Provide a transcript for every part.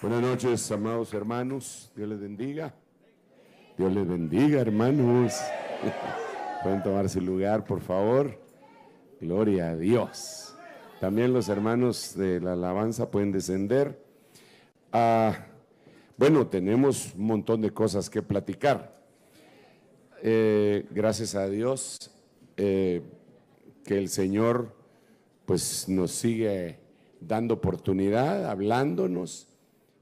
Buenas noches, amados hermanos. Dios les bendiga. Dios les bendiga, hermanos. Pueden tomar su lugar, por favor. Gloria a Dios. También los hermanos de la alabanza pueden descender. Bueno, tenemos un montón de cosas que platicar. Gracias a Dios que el Señor pues nos sigue dando oportunidad, hablándonos,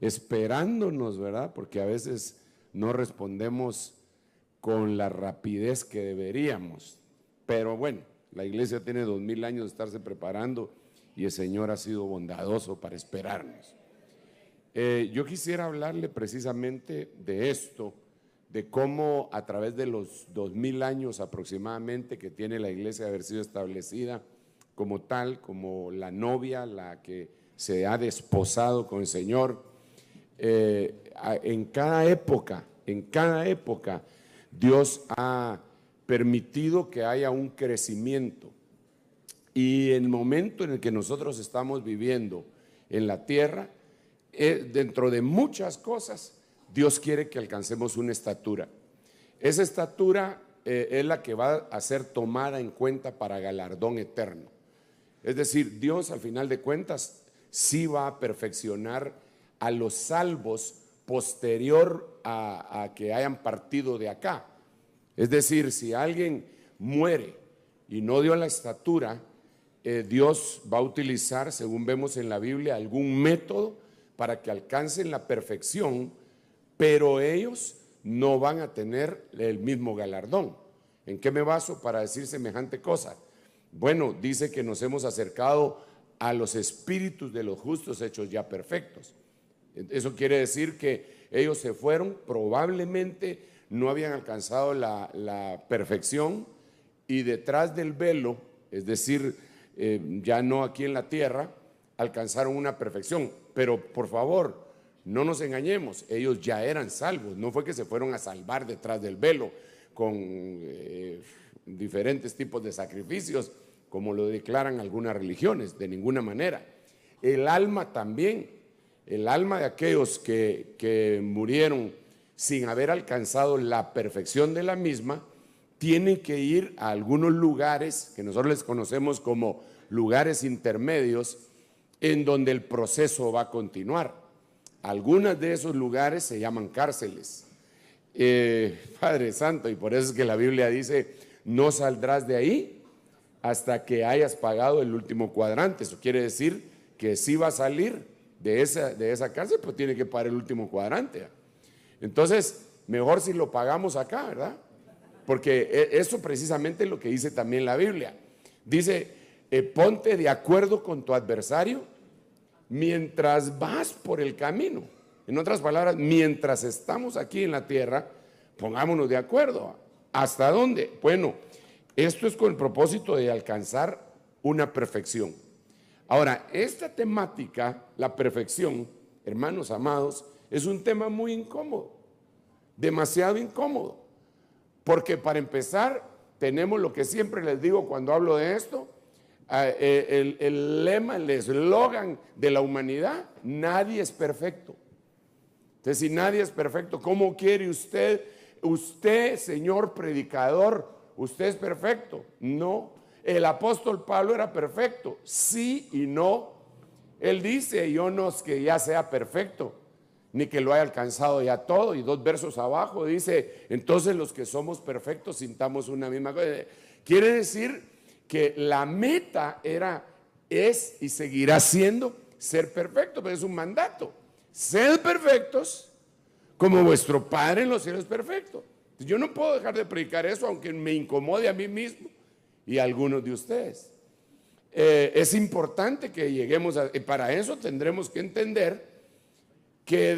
esperándonos, ¿verdad? Porque a veces no respondemos con la rapidez que deberíamos. Pero bueno, la iglesia tiene 2000 años de estarse preparando y el Señor ha sido bondadoso para esperarnos. Yo quisiera hablarle precisamente de esto, de cómo a través de los 2000 años aproximadamente que tiene la iglesia de haber sido establecida como tal, como la novia, la que se ha desposado con el Señor, en cada época, Dios ha permitido que haya un crecimiento. Y el momento en el que nosotros estamos viviendo en la tierra, dentro de muchas cosas, Dios quiere que alcancemos una estatura. Esa estatura es la que va a ser tomada en cuenta para galardón eterno. Es decir, Dios al final de cuentas sí va a perfeccionar a los salvos posterior a que hayan partido de acá. Es decir, si alguien muere y no dio la estatura, Dios va a utilizar, según vemos en la Biblia, algún método para que alcancen la perfección, pero ellos no van a tener el mismo galardón. ¿En qué me baso para decir semejante cosa? Bueno, dice que nos hemos acercado a los espíritus de los justos hechos ya perfectos. Eso quiere decir que ellos se fueron, probablemente no habían alcanzado la perfección, y detrás del velo, es decir, ya no aquí en la tierra, alcanzaron una perfección. Pero por favor, no nos engañemos, ellos ya eran salvos, no fue que se fueron a salvar detrás del velo con diferentes tipos de sacrificios, como lo declaran algunas religiones, de ninguna manera. El alma también, el alma de aquellos que murieron sin haber alcanzado la perfección de la misma, tiene que ir a algunos lugares que nosotros les conocemos como lugares intermedios, en donde el proceso va a continuar. Algunos de esos lugares se llaman cárceles. Padre Santo, y por eso es que la Biblia dice, no saldrás de ahí hasta que hayas pagado el último cuadrante. Eso quiere decir que si va a salir de esa cárcel, pues tiene que pagar el último cuadrante. Entonces, mejor si lo pagamos acá, ¿verdad? Porque eso precisamente es lo que dice también la Biblia. Dice, ponte de acuerdo con tu adversario mientras vas por el camino. En otras palabras, mientras estamos aquí en la tierra, pongámonos de acuerdo. ¿Hasta dónde? Bueno, esto es con el propósito de alcanzar una perfección. Ahora, esta temática, la perfección, hermanos amados, es un tema muy incómodo, demasiado incómodo, porque para empezar, tenemos lo que siempre les digo cuando hablo de esto, el lema, el eslogan de la humanidad: nadie es perfecto. Entonces, si nadie es perfecto, ¿cómo quiere usted, señor predicador, usted es perfecto? No. El apóstol Pablo era perfecto, sí y no. Él dice, yo no es que ya sea perfecto, ni que lo haya alcanzado ya todo. Y 2 versos abajo dice, entonces los que somos perfectos sintamos una misma cosa. Quiere decir que la meta es y seguirá siendo ser perfecto, pero es un mandato. Sed perfectos como vuestro Padre en los cielos es perfecto. Yo no puedo dejar de predicar eso, aunque me incomode a mí mismo y a algunos de ustedes. Es importante que lleguemos y para eso tendremos que entender que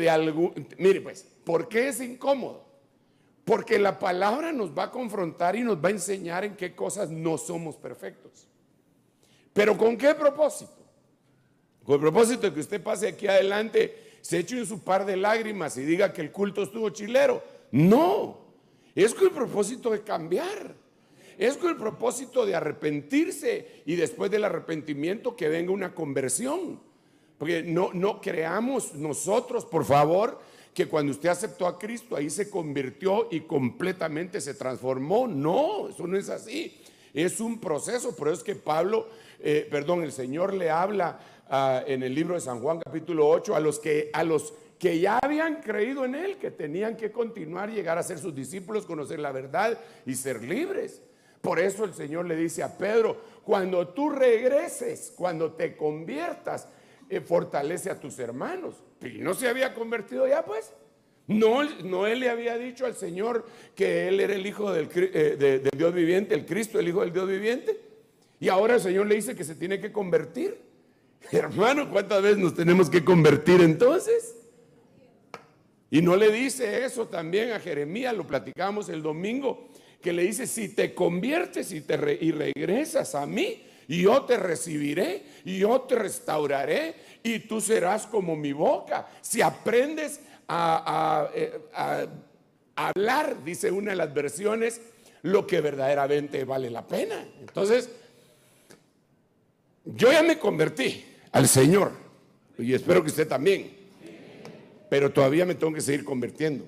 mire pues, ¿por qué es incómodo? Porque la palabra nos va a confrontar y nos va a enseñar en qué cosas no somos perfectos. ¿Pero con qué propósito? Con el propósito de que usted pase aquí adelante, se eche su par de lágrimas y diga que el culto estuvo chilero. No, es con el propósito de cambiar. Es con el propósito de arrepentirse y después del arrepentimiento que venga una conversión. Porque no creamos nosotros, por favor, que cuando usted aceptó a Cristo, ahí se convirtió y completamente se transformó. No, eso no es así. Es un proceso. Por eso es que el Señor le habla en el libro de San Juan capítulo 8 a los que ya habían creído en Él, que tenían que continuar, llegar a ser sus discípulos, conocer la verdad y ser libres. Por eso el Señor le dice a Pedro: cuando tú regreses, cuando te conviertas, fortalece a tus hermanos. Y no se había convertido ya, pues. No él le había dicho al Señor que Él era el Hijo del Dios viviente, el Cristo, el Hijo del Dios viviente. Y ahora el Señor le dice que se tiene que convertir. Hermano, ¿cuántas veces nos tenemos que convertir entonces? Y no le dice eso también a Jeremías, lo platicamos el domingo, que le dice: si te conviertes y regresas a mí, y yo te recibiré, y yo te restauraré, y tú serás como mi boca. Si aprendes a hablar, dice una de las versiones, lo que verdaderamente vale la pena. Entonces, yo ya me convertí al Señor, y espero que usted también, pero todavía me tengo que seguir convirtiendo.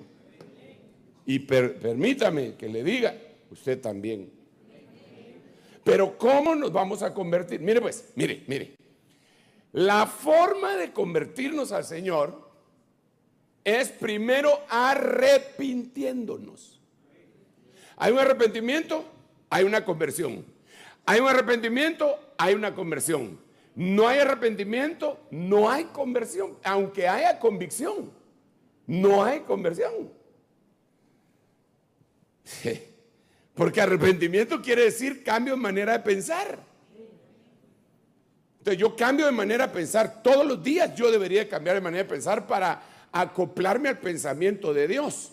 Y permítame que le diga, usted también. Pero ¿cómo nos vamos a convertir? Mire pues, mire. La forma de convertirnos al Señor es primero arrepintiéndonos. Hay un arrepentimiento, hay una conversión. Hay un arrepentimiento, hay una conversión. No hay arrepentimiento, no hay conversión. Aunque haya convicción, no hay conversión. Porque arrepentimiento quiere decir cambio de manera de pensar. Entonces yo cambio de manera de pensar. Todos los días yo debería cambiar de manera de pensar para acoplarme al pensamiento de Dios.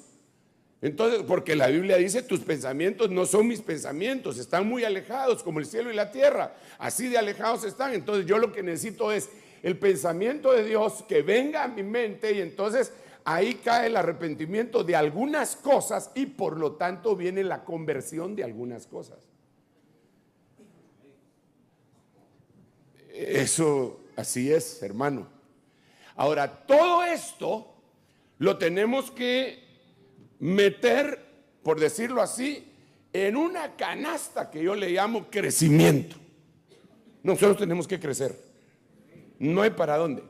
Entonces, porque la Biblia dice: tus pensamientos no son mis pensamientos, están muy alejados como el cielo y la tierra, así de alejados están. Entonces yo lo que necesito es el pensamiento de Dios que venga a mi mente, y entonces ahí cae el arrepentimiento de algunas cosas, y por lo tanto viene la conversión de algunas cosas. Eso así es, hermano. Ahora, todo esto lo tenemos que meter, por decirlo así, en una canasta que yo le llamo crecimiento. Nosotros tenemos que crecer. No hay para dónde.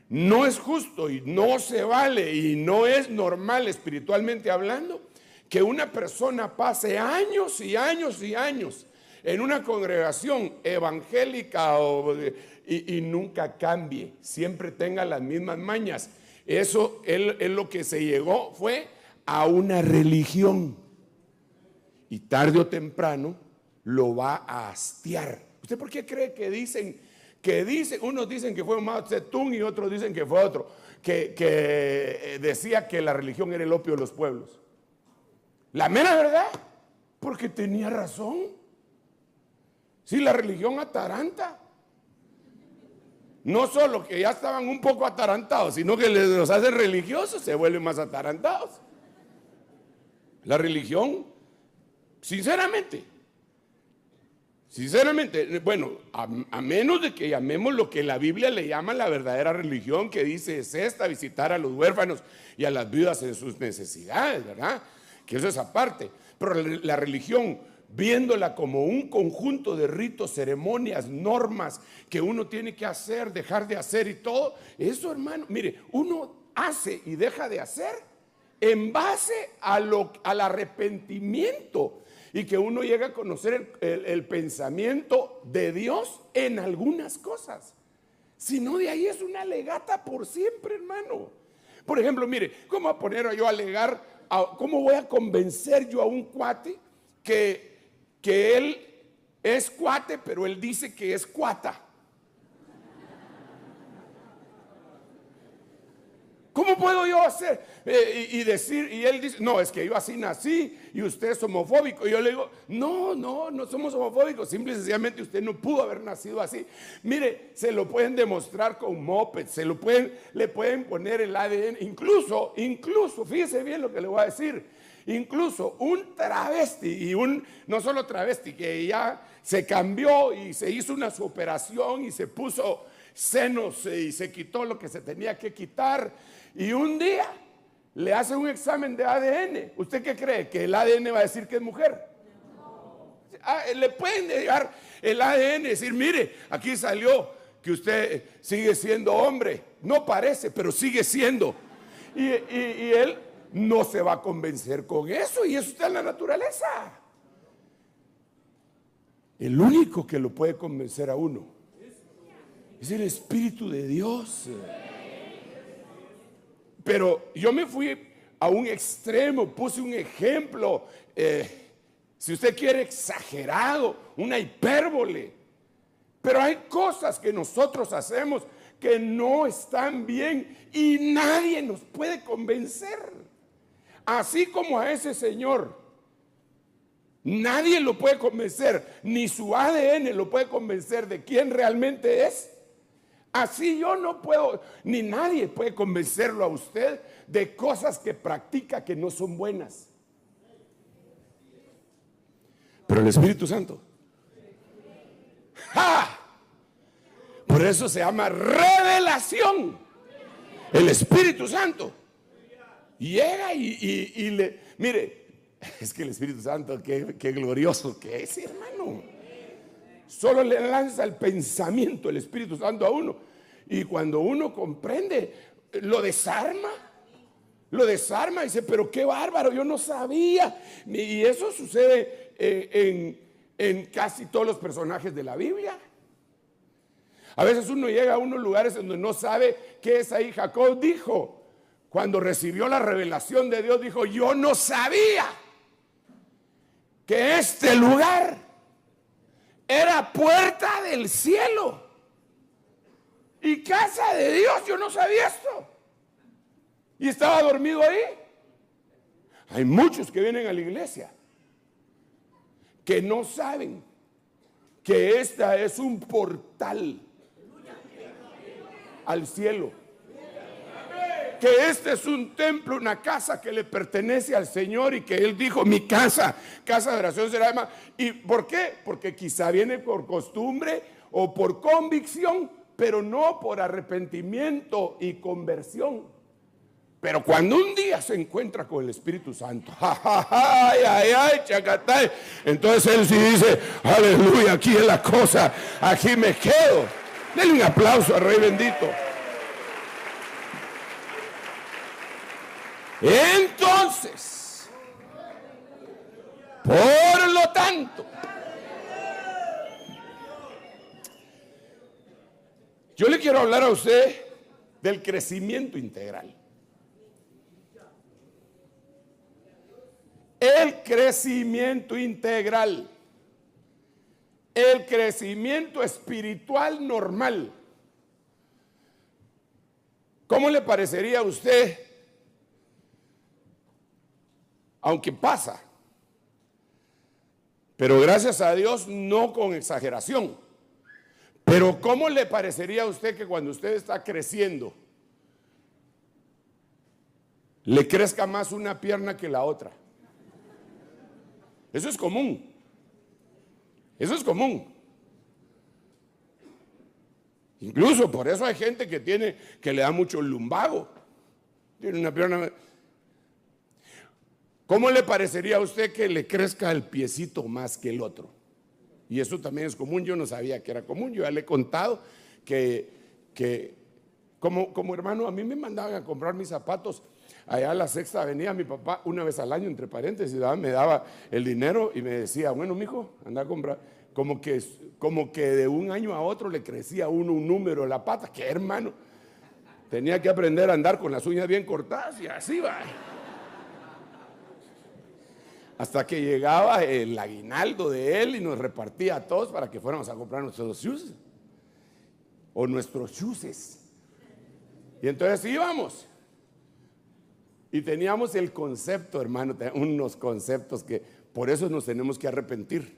No es justo y no se vale y no es normal, espiritualmente hablando, que una persona pase años y años y años en una congregación evangélica y nunca cambie, siempre tenga las mismas mañas. Eso es lo que se llegó fue a una religión, y tarde o temprano lo va a hastiar. ¿Usted por qué cree que dicen, unos dicen que fue Mao Zedong y otros dicen que fue otro, que decía que la religión era el opio de los pueblos? La mera verdad, porque tenía razón. Si la religión ataranta, no solo que ya estaban un poco atarantados, sino que los hace religiosos, se vuelven más atarantados. La religión, sinceramente, bueno, a menos de que llamemos lo que la Biblia le llama la verdadera religión, que dice es esta: visitar a los huérfanos y a las viudas en sus necesidades, ¿verdad? Que eso es aparte. Pero la religión, viéndola como un conjunto de ritos, ceremonias, normas que uno tiene que hacer, dejar de hacer y todo, eso, hermano, mire, uno hace y deja de hacer en base al arrepentimiento, y que uno llega a conocer el pensamiento de Dios en algunas cosas. Si no, de ahí es una legata por siempre, hermano. Por ejemplo, mire, ¿cómo voy a poner yo a alegar, cómo voy a convencer yo a un cuate que él es cuate, pero él dice que es cuata? ¿Cómo puedo yo hacer y decir, y él dice, no, es que yo así nací y usted es homofóbico? Y yo le digo, no somos homofóbicos, simple y sencillamente usted no pudo haber nacido así. Mire, se lo pueden demostrar con mopeds, le pueden poner el ADN, incluso, fíjese bien lo que le voy a decir, incluso un travesti, no solo travesti, que ya se cambió y se hizo una operación y se puso senos y se quitó lo que se tenía que quitar. Y un día le hace un examen de ADN. ¿Usted qué cree? ¿Que el ADN va a decir que es mujer? Le pueden llegar el ADN y decir, mire, aquí salió que usted sigue siendo hombre. No parece, pero sigue siendo. Y él no se va a convencer con eso, y eso está en la naturaleza. El único que lo puede convencer a uno es el Espíritu de Dios. Pero yo me fui a un extremo, puse un ejemplo, si usted quiere, exagerado, una hipérbole. Pero hay cosas que nosotros hacemos que no están bien y nadie nos puede convencer. Así como a ese señor nadie lo puede convencer, ni su ADN lo puede convencer de quién realmente es. Así yo no puedo, ni nadie puede convencerlo a usted de cosas que practica que no son buenas. Pero el Espíritu Santo, ¡ja! Por eso se llama revelación. El Espíritu Santo llega y le, mire, es que el Espíritu Santo, qué glorioso que es, hermano. Solo le lanza el pensamiento el Espíritu Santo a uno, y cuando uno comprende, lo desarma. Y dice, pero qué bárbaro, yo no sabía. Y eso sucede en casi todos los personajes de la Biblia. A veces uno llega a unos lugares donde no sabe qué es ahí. Jacob dijo, cuando recibió la revelación de Dios, dijo, yo no sabía que este lugar era puerta del cielo y casa de Dios. Yo no sabía esto. Y estaba dormido ahí. Hay muchos que vienen a la iglesia que no saben que esta es un portal al cielo, que este es un templo, una casa que le pertenece al Señor, y que Él dijo, mi casa de oración será llamada. ¿Y por qué? Porque quizá viene por costumbre o por convicción, pero no por arrepentimiento y conversión. Pero cuando un día se encuentra con el Espíritu Santo, chacatay, entonces él sí dice, aleluya, aquí es la cosa, aquí me quedo. Denle un aplauso al Rey bendito. Entonces, por lo tanto, yo le quiero hablar a usted del crecimiento integral. El crecimiento integral, el crecimiento espiritual normal. ¿Cómo le parecería a usted? Aunque pasa, pero gracias a Dios no con exageración. Pero ¿cómo le parecería a usted que cuando usted está creciendo, le crezca más una pierna que la otra? Eso es común. Eso es común. Incluso por eso hay gente que le da mucho lumbago. Tiene una pierna. ¿Cómo le parecería a usted que le crezca el piecito más que el otro? Y eso también es común. Yo no sabía que era común. Yo ya le he contado que como hermano, a mí me mandaban a comprar mis zapatos allá a la Sexta Avenida. Mi papá una vez al año, entre paréntesis, me daba el dinero y me decía, bueno, mijo, anda a comprar. Como que de un año a otro le crecía a uno un número en la pata. ¿Qué, hermano? Tenía que aprender a andar con las uñas bien cortadas y así va. Hasta que llegaba el aguinaldo de él y nos repartía a todos para que fuéramos a comprar nuestros shoes o nuestros chuses. Y entonces íbamos. Y teníamos el concepto, hermano, unos conceptos que por eso nos tenemos que arrepentir.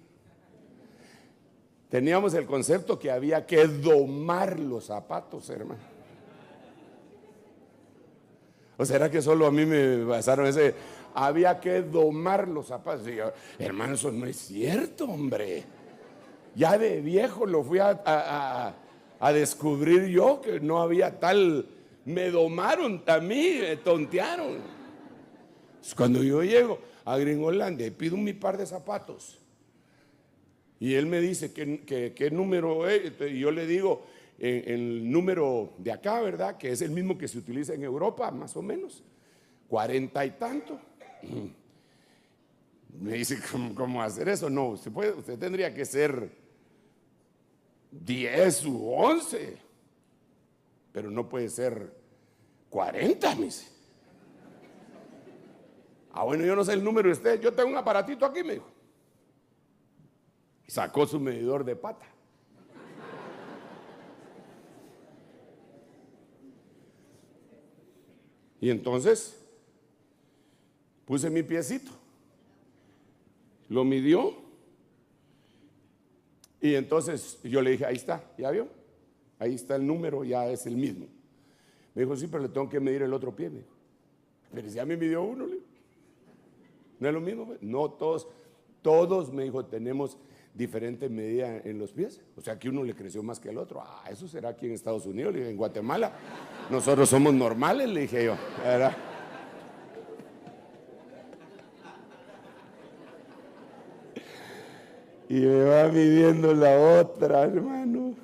Teníamos el concepto que había que domar los zapatos, hermano. ¿O será que solo a mí me pasaron ese? Había que domar los zapatos. Y yo, hermano, eso no es cierto, hombre. Ya de viejo lo fui a a descubrir yo que no había tal. Me domaron a mí, me tontearon. Cuando yo llego a Gringolandia y pido mi par de zapatos, y él me dice ¿qué número es? Y yo le digo el número de acá, ¿verdad? Que es el mismo que se utiliza en Europa, más o menos, 40 y tanto. Me dice, ¿cómo hacer eso? No, usted tendría que ser 10 u 11, pero no puede ser 40, me dice. Bueno, yo no sé el número de usted, yo tengo un aparatito aquí, me dijo. Y sacó su medidor de pata. Y entonces puse mi piecito, lo midió, y entonces yo le dije, ahí está, ¿ya vio? Ahí está el número, ya es el mismo. Me dijo, sí, pero le tengo que medir el otro pie. Me dijo, pero si ya me midió uno, le digo, ¿no es lo mismo? No, todos, me dijo, tenemos diferente medida en los pies. O sea, que uno le creció más que el otro. Eso será aquí en Estados Unidos. Le dije, en Guatemala nosotros somos normales, le dije yo, ¿verdad? Y me va midiendo la otra, hermano.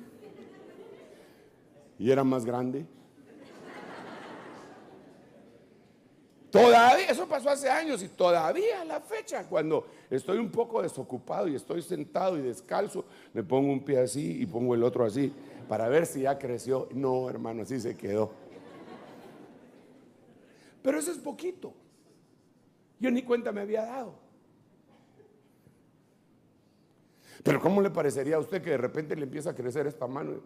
Y era más grande. Todavía, eso pasó hace años y todavía a la fecha, cuando estoy un poco desocupado y estoy sentado y descalzo, me pongo un pie así y pongo el otro así para ver si ya creció. No, hermano, así se quedó. Pero eso es poquito. Yo ni cuenta me había dado. Pero ¿cómo le parecería a usted que de repente le empieza a crecer esta mano?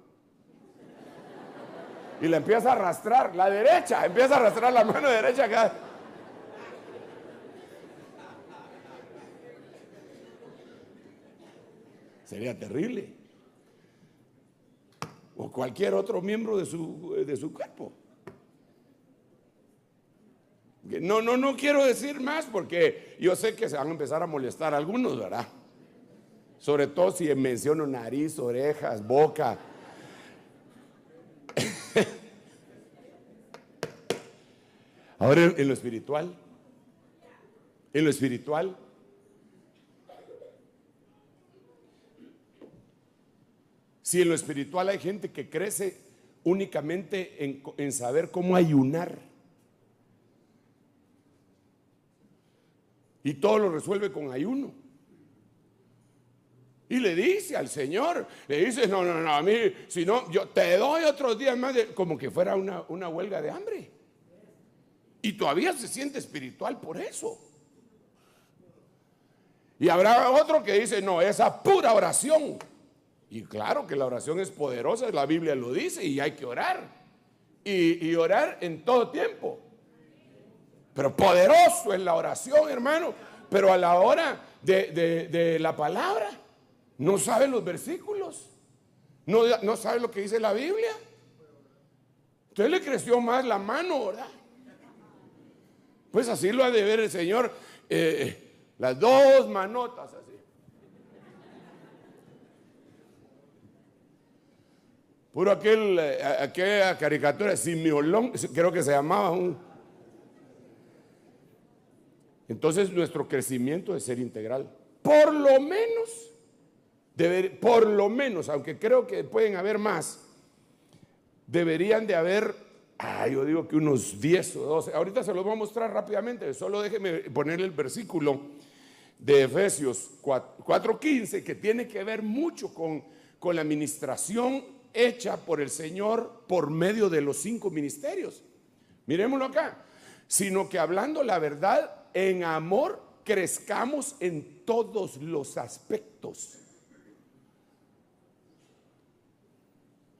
Y la empieza a arrastrar, la derecha, empieza a arrastrar la mano derecha acá. Sería terrible. O cualquier otro miembro de su cuerpo. No quiero decir más porque yo sé que se van a empezar a molestar algunos, ¿verdad? Sobre todo si menciono nariz, orejas, boca. Ahora en lo espiritual, si en lo espiritual hay gente que crece únicamente en saber cómo ayunar y todo lo resuelve con ayuno. Y le dice al Señor, le dice, no, a mí, si no, yo te doy otros días más, como que fuera una huelga de hambre. Y todavía se siente espiritual por eso. Y habrá otro que dice, no, esa pura oración. Y claro que la oración es poderosa, la Biblia lo dice, y hay que orar. Y orar en todo tiempo. Pero poderoso es la oración, hermano. Pero a la hora de la palabra, no sabe los versículos. No sabe lo que dice la Biblia. Entonces le creció más la mano, ¿verdad? Pues así lo ha de ver el Señor, las dos manotas así. Puro aquella caricatura, Simiolón, creo que se llamaba. Entonces nuestro crecimiento debe ser integral. Por lo menos, aunque creo que pueden haber más, deberían de haber, yo digo que unos 10 o 12. Ahorita se los voy a mostrar rápidamente, solo déjeme ponerle el versículo de Efesios 4:15, que tiene que ver mucho con la administración hecha por el Señor por medio de los 5 ministerios. Miremoslo acá. Sino que hablando la verdad, en amor crezcamos en todos los aspectos.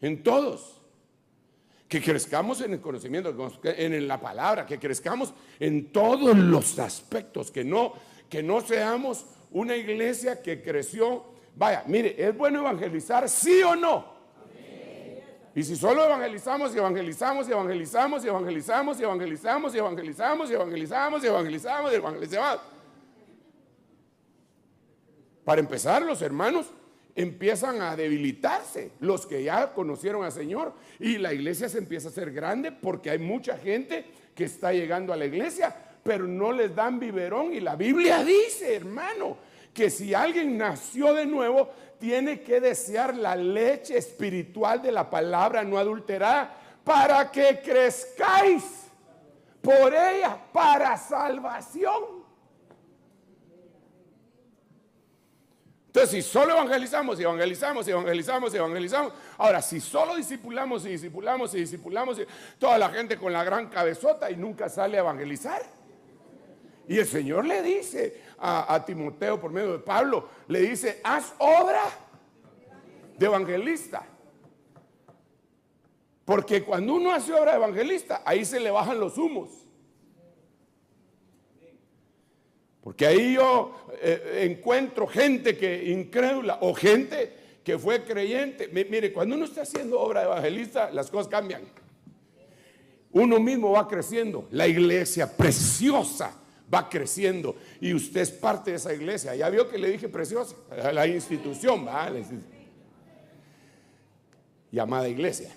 En todos. Que crezcamos en el conocimiento, en la palabra, que crezcamos en todos los aspectos, que no seamos una iglesia que creció. Vaya, mire, ¿es bueno evangelizar, sí o no? Y si solo evangelizamos, para empezar, los hermanos empiezan a debilitarse los que ya conocieron al Señor, y la iglesia se empieza a hacer grande porque hay mucha gente que está llegando a la iglesia, pero no les dan biberón. Y la Biblia dice, hermano, que si alguien nació de nuevo, tiene que desear la leche espiritual de la palabra no adulterada, para que crezcáis por ella para salvación. Entonces, si solo evangelizamos, ahora si solo discipulamos, toda la gente con la gran cabezota y nunca sale a evangelizar. Y el Señor le dice a Timoteo por medio de Pablo, le dice, haz obra de evangelista. Porque cuando uno hace obra de evangelista, ahí se le bajan los humos. Porque ahí yo encuentro gente que incrédula o gente que fue creyente. Mire, cuando uno está haciendo obra de evangelista, las cosas cambian. Uno mismo va creciendo. La iglesia preciosa va creciendo. Y usted es parte de esa iglesia. Ya vio que le dije preciosa. La institución, ¿va? Llamada iglesia.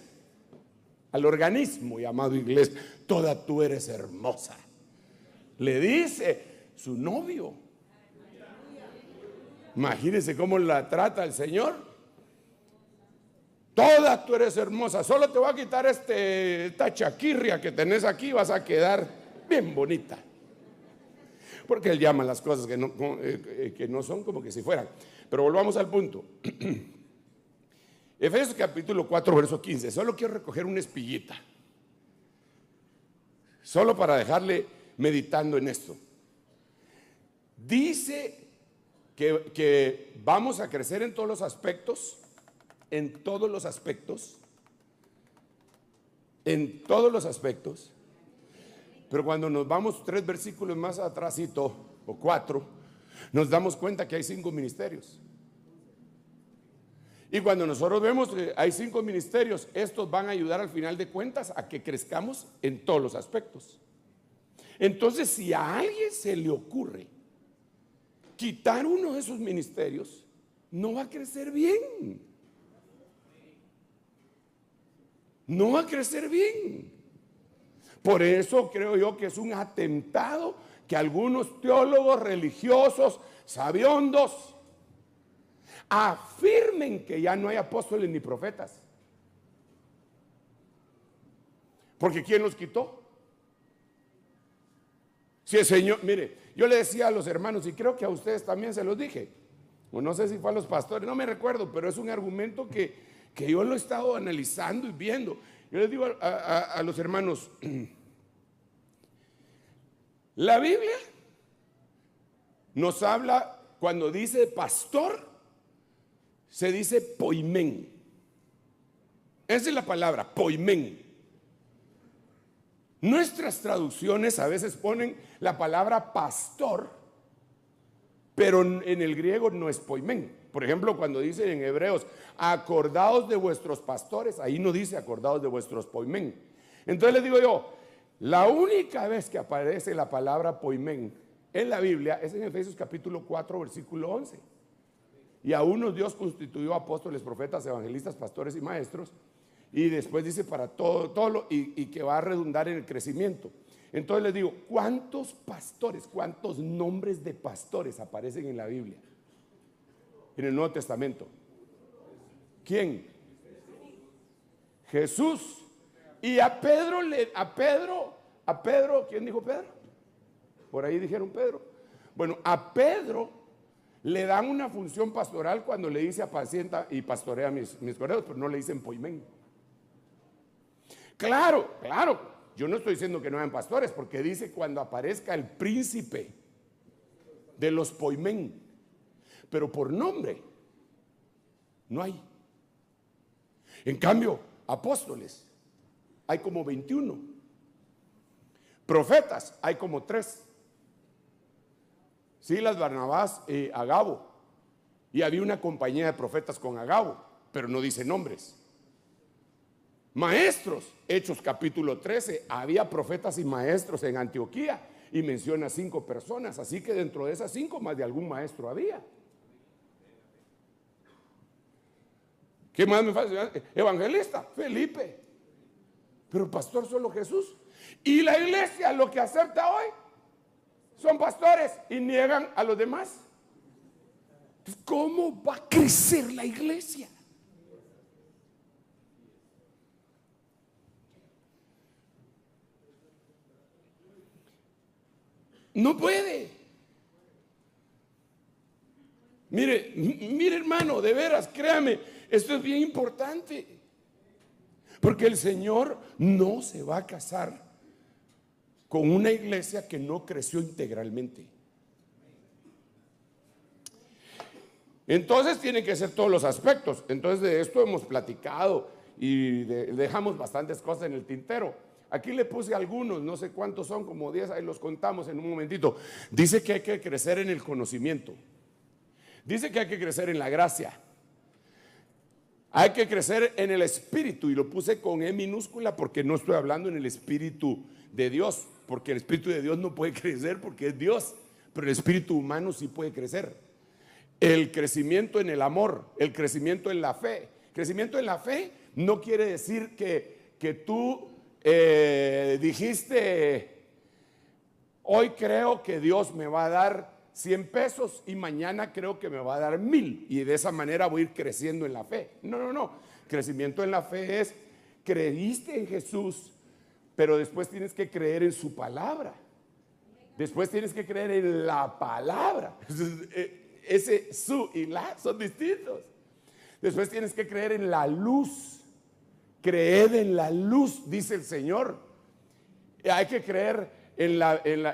Al organismo llamado iglesia. Toda tú eres hermosa. Le dice su novio. Imagínense cómo la trata el Señor. Toda tú eres hermosa. Solo te voy a quitar esta chaquirria que tenés aquí. Vas a quedar bien bonita. Porque Él llama las cosas que no son como que si fueran. Pero volvamos al punto. Efesios capítulo 4 verso 15. Solo quiero recoger una espiguita, solo para dejarle meditando en esto. Dice que vamos a crecer en todos los aspectos, en todos los aspectos, pero cuando nos vamos 3 versículos más atrásito, o 4, nos damos cuenta que hay 5 ministerios. Y cuando nosotros vemos que hay 5 ministerios, estos van a ayudar al final de cuentas a que crezcamos en todos los aspectos. Entonces, si a alguien se le ocurre quitar uno de esos ministerios, no va a crecer bien. No va a crecer bien. Por eso creo yo que es un atentado que algunos teólogos religiosos, sabiondos, afirmen que ya no hay apóstoles ni profetas. Porque ¿quién los quitó? Si el Señor, mire, yo le decía a los hermanos, y creo que a ustedes también se los dije, o no sé si fue a los pastores, no me recuerdo, pero es un argumento que yo lo he estado analizando y viendo. Yo les digo a los hermanos, la Biblia nos habla, cuando dice pastor, se dice poimén. Esa es la palabra, poimén. Nuestras traducciones a veces ponen la palabra pastor, pero en el griego no es poimén. Por ejemplo, cuando dice en Hebreos, acordaos de vuestros pastores, ahí no dice acordaos de vuestros poimén. Entonces les digo yo, la única vez que aparece la palabra poimén en la Biblia es en Efesios capítulo 4 versículo 11. Y a unos Dios constituyó apóstoles, profetas, evangelistas, pastores y maestros. Y después dice para todo y que va a redundar en el crecimiento. Entonces les digo, ¿cuántos pastores, cuántos nombres de pastores aparecen en la Biblia? En el Nuevo Testamento. ¿Quién? Jesús. Y a Pedro, ¿quién dijo Pedro? Por ahí dijeron Pedro. Bueno, a Pedro le dan una función pastoral cuando le dice apacienta y pastorea mis corderos, pero no le dicen poimén. Claro, yo no estoy diciendo que no hayan pastores, porque dice cuando aparezca el príncipe de los poimén, pero por nombre no hay. En cambio, apóstoles hay como 21, profetas hay como 3, Silas, Barnabás, Agabo, y había una compañía de profetas con Agabo, pero no dice nombres. Maestros, Hechos capítulo 13, había profetas y maestros en Antioquía y menciona 5 personas, así que dentro de esas 5 más de algún maestro había. ¿Qué más me falta? Evangelista, Felipe. Pero pastor solo Jesús. Y la iglesia lo que acepta hoy son pastores y niegan a los demás. ¿Cómo va a crecer la iglesia? No puede. Mire hermano, de veras, créame, esto es bien importante. Porque el Señor no se va a casar con una iglesia que no creció integralmente. Entonces tienen que ser todos los aspectos. Entonces de esto hemos platicado y dejamos bastantes cosas en el tintero. Aquí le puse algunos, no sé cuántos son, como 10, ahí los contamos en un momentito. Dice que hay que crecer en el conocimiento. Dice que hay que crecer en la gracia. Hay que crecer en el espíritu, y lo puse con E minúscula porque no estoy hablando en el espíritu de Dios, porque el espíritu de Dios no puede crecer porque es Dios, pero el espíritu humano sí puede crecer. El crecimiento en el amor, el crecimiento en la fe. Crecimiento en la fe no quiere decir que tú dijiste, hoy creo que Dios me va a dar 100 pesos y mañana creo que me va a dar 1000 y de esa manera voy a ir creciendo en la fe. No. Crecimiento en la fe es, creíste en Jesús, pero después tienes que creer en su palabra. Después tienes que creer en la palabra. Ese su y la son distintos. Después tienes que creer en la luz. Creed en la luz, dice el Señor. Hay que creer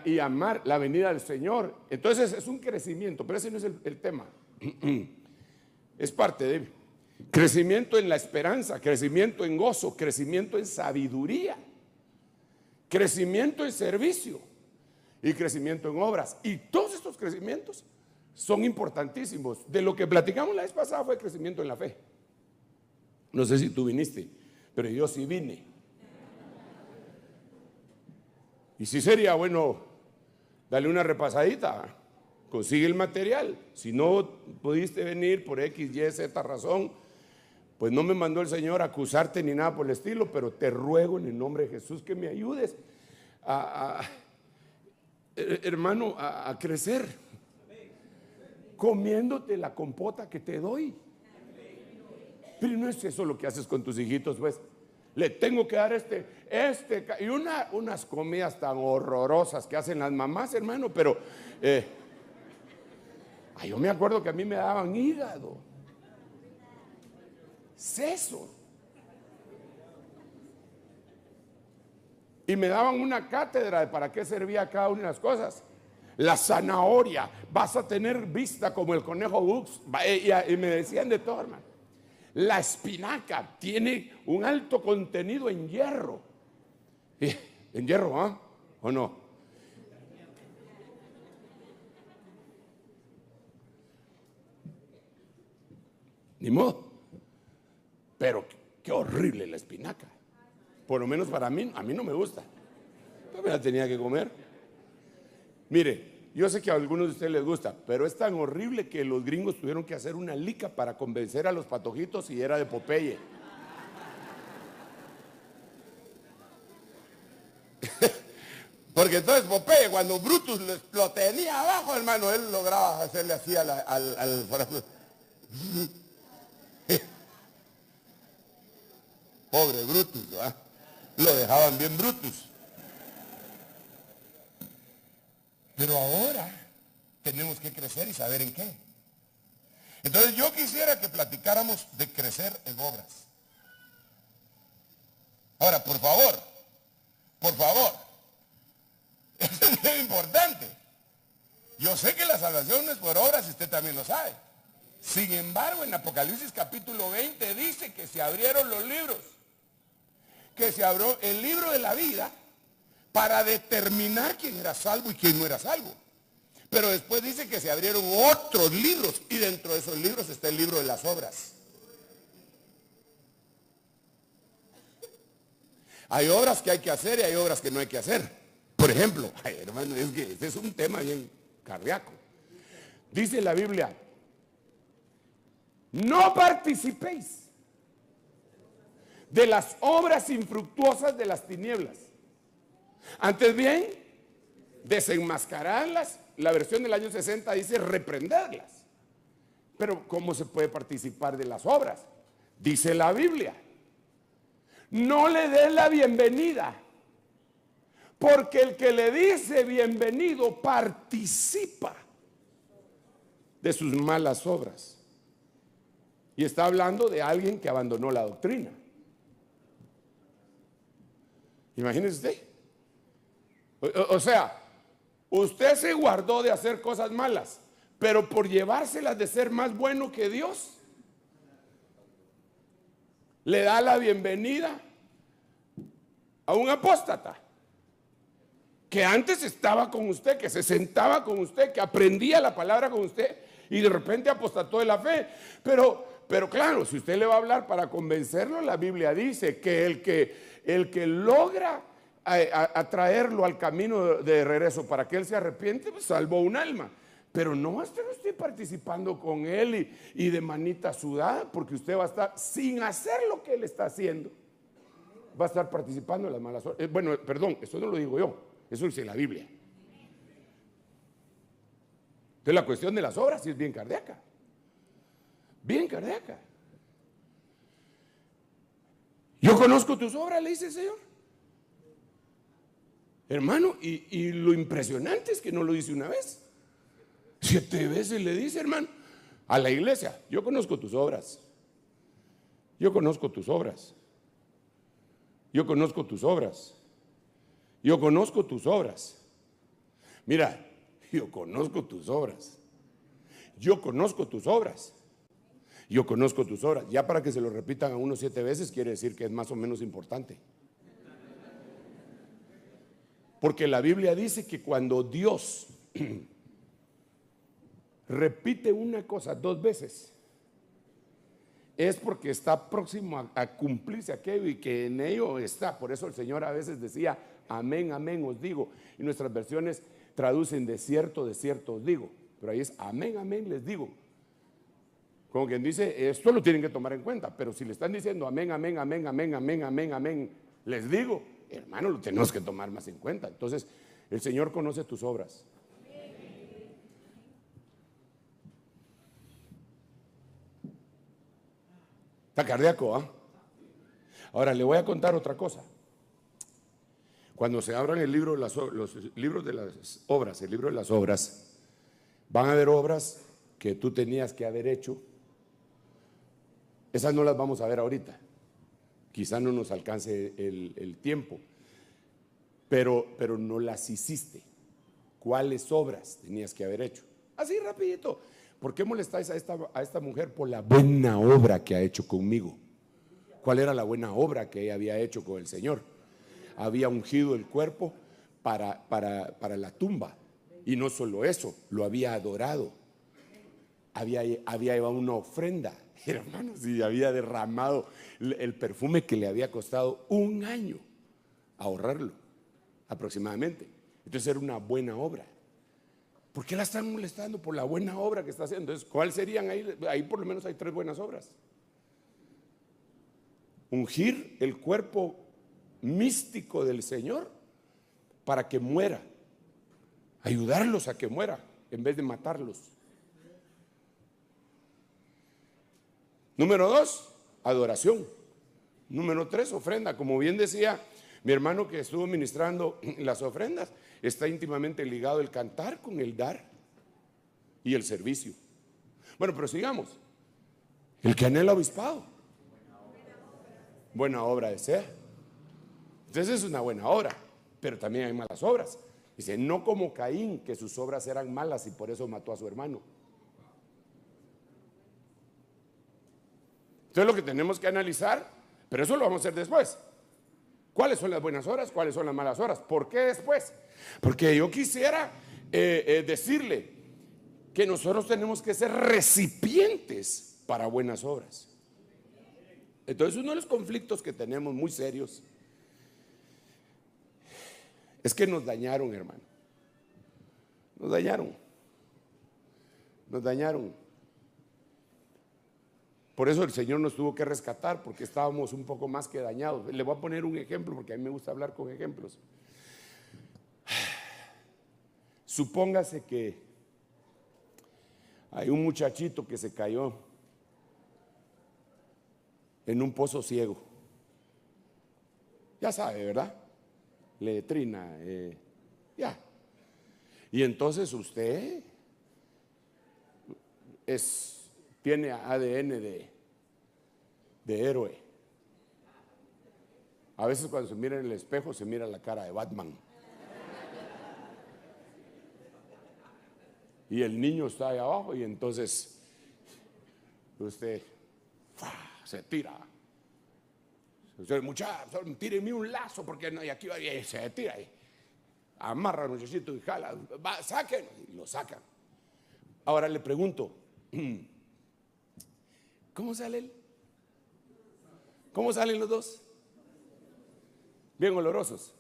y amar la venida del Señor. Entonces es un crecimiento, pero ese no es el tema. Es parte de crecimiento en la esperanza, crecimiento en gozo, crecimiento en sabiduría, crecimiento en servicio y crecimiento en obras. Y todos estos crecimientos son importantísimos. De lo que platicamos la vez pasada fue crecimiento en la fe. No sé si tú viniste, pero yo sí vine. Y sí sería bueno darle una repasadita, consigue el material. Si no pudiste venir por X, Y, Z razón, pues no me mandó el Señor a acusarte ni nada por el estilo, pero te ruego en el nombre de Jesús que me ayudes hermano, a crecer, comiéndote la compota que te doy. Pero no es eso lo que haces con tus hijitos, pues. Le tengo que dar y unas comidas tan horrorosas que hacen las mamás, hermano, pero yo me acuerdo que a mí me daban hígado, seso, y me daban una cátedra de para qué servía cada una de las cosas. La zanahoria, vas a tener vista como el conejo Bux, y me decían de todo, hermano. La espinaca tiene un alto contenido en hierro. ¿En hierro, ah? ¿O no? Ni modo. Pero qué horrible la espinaca. Por lo menos para mí, a mí no me gusta. Pero me la tenía que comer. Mire, yo sé que a algunos de ustedes les gusta, pero es tan horrible que los gringos tuvieron que hacer una lica para convencer a los patojitos y era de Popeye. Porque entonces Popeye, cuando Brutus lo tenía abajo, hermano, él lograba hacerle así al pobre Brutus, ¿verdad? Lo dejaban bien Brutus. Pero ahora tenemos que crecer y saber en qué. Entonces yo quisiera que platicáramos de crecer en obras. Ahora, por favor, esto es muy importante. Yo sé que la salvación no es por obras y usted también lo sabe. Sin embargo, en Apocalipsis capítulo 20 dice que se abrieron los libros, que se abrió el libro de la vida para determinar quién era salvo y quién no era salvo. Pero después dice que se abrieron otros libros y dentro de esos libros está el libro de las obras. Hay obras que hay que hacer y hay obras que no hay que hacer. Por ejemplo, hermano, es que este es un tema bien cardíaco. Dice la Biblia, no participéis de las obras infructuosas de las tinieblas. Antes bien, desenmascararlas. La versión del año 60 dice reprenderlas. Pero ¿cómo se puede participar de las obras? Dice la Biblia: no le des la bienvenida, porque el que le dice bienvenido participa de sus malas obras. Y está hablando de alguien que abandonó la doctrina. Imagínese usted. O sea, usted se guardó de hacer cosas malas, pero por llevárselas de ser más bueno que Dios, le da la bienvenida a un apóstata que antes estaba con usted, que se sentaba con usted, que aprendía la palabra con usted, y de repente apostató de la fe. Pero claro, si usted le va a hablar para convencerlo, la Biblia dice que el que logra atraerlo al camino de regreso para que él se arrepiente, pues salvó un alma. Pero no esté participando con él y de manita sudada, porque usted va a estar sin hacer lo que él está haciendo. Va a estar participando en las malas obras. Bueno, perdón, eso no lo digo yo, eso dice la Biblia. Entonces la cuestión de las obras sí es bien cardíaca. Bien cardíaca. Yo conozco tus obras, le dice el Señor. Hermano, y lo impresionante es que no lo dice una vez. 7 veces le dice, hermano, a la iglesia: yo conozco tus obras. Yo conozco tus obras. Yo conozco tus obras. Yo conozco tus obras. Mira, yo conozco tus obras. Yo conozco tus obras. Yo conozco tus obras. Ya para que se lo repitan a uno 7 veces quiere decir que es más o menos importante. Porque la Biblia dice que cuando Dios repite una cosa 2 veces, es porque está próximo a cumplirse aquello y que en ello está. Por eso el Señor a veces decía: amén, amén os digo. Y nuestras versiones traducen de cierto os digo. Pero ahí es amén, amén les digo. Como quien dice, esto lo tienen que tomar en cuenta. Pero si le están diciendo amén, amén, amén, amén, amén, amén, amén, les digo, hermano, lo tenemos que tomar más en cuenta. Entonces, el Señor conoce tus obras. Está cardíaco, ¿ah? Ahora le voy a contar otra cosa. Cuando se abran el libro, los libros de las obras, el libro de las obras, van a haber obras que tú tenías que haber hecho. Esas no las vamos a ver ahorita. Quizá no nos alcance el tiempo. Pero no las hiciste. ¿Cuáles obras tenías que haber hecho? Así rapidito. ¿Por qué molestáis a esta mujer? Por la buena obra que ha hecho conmigo. ¿Cuál era la buena obra que ella había hecho con el Señor? Había ungido el cuerpo para la tumba. Y no solo eso, lo había adorado. Había llevado una ofrenda, hermanos, y había derramado el perfume que le había costado 1 año ahorrarlo, aproximadamente. Entonces era una buena obra. ¿Por qué la están molestando? Por la buena obra que está haciendo. Entonces, ¿cuáles serían ahí? Ahí por lo menos hay 3 buenas obras. Ungir el cuerpo místico del Señor para que muera. Ayudarlos a que muera en vez de matarlos. Número 2, adoración. Número 3, ofrenda. Como bien decía mi hermano que estuvo ministrando las ofrendas, está íntimamente ligado el cantar con el dar y el servicio. Bueno, pero sigamos. El que anhela obispado, buena obra desea. Entonces es una buena obra, pero también hay malas obras. Dice, no como Caín, que sus obras eran malas y por eso mató a su hermano. Entonces lo que tenemos que analizar, pero eso lo vamos a hacer después. ¿Cuáles son las buenas obras? ¿Cuáles son las malas obras? ¿Por qué después? Porque yo quisiera decirle que nosotros tenemos que ser recipientes para buenas obras. Entonces uno de los conflictos que tenemos muy serios es que nos dañaron, hermano. Nos dañaron. Por eso el Señor nos tuvo que rescatar, porque estábamos un poco más que dañados. Le voy a poner un ejemplo, porque a mí me gusta hablar con ejemplos. Supóngase que hay un muchachito que se cayó en un pozo ciego. Ya sabe, ¿verdad? Letrina, ya. Y entonces usted tiene ADN de héroe. A veces cuando se mira en el espejo se mira la cara de Batman. Y el niño está ahí abajo y entonces usted se tira. Usted, muchacho, tíreme un lazo porque no, y aquí va, y se tira y amarra al muchachito y jala, sáquenlo, y lo sacan. Ahora le pregunto, ¿cómo sale él? ¿Cómo salen los dos? Bien olorosos.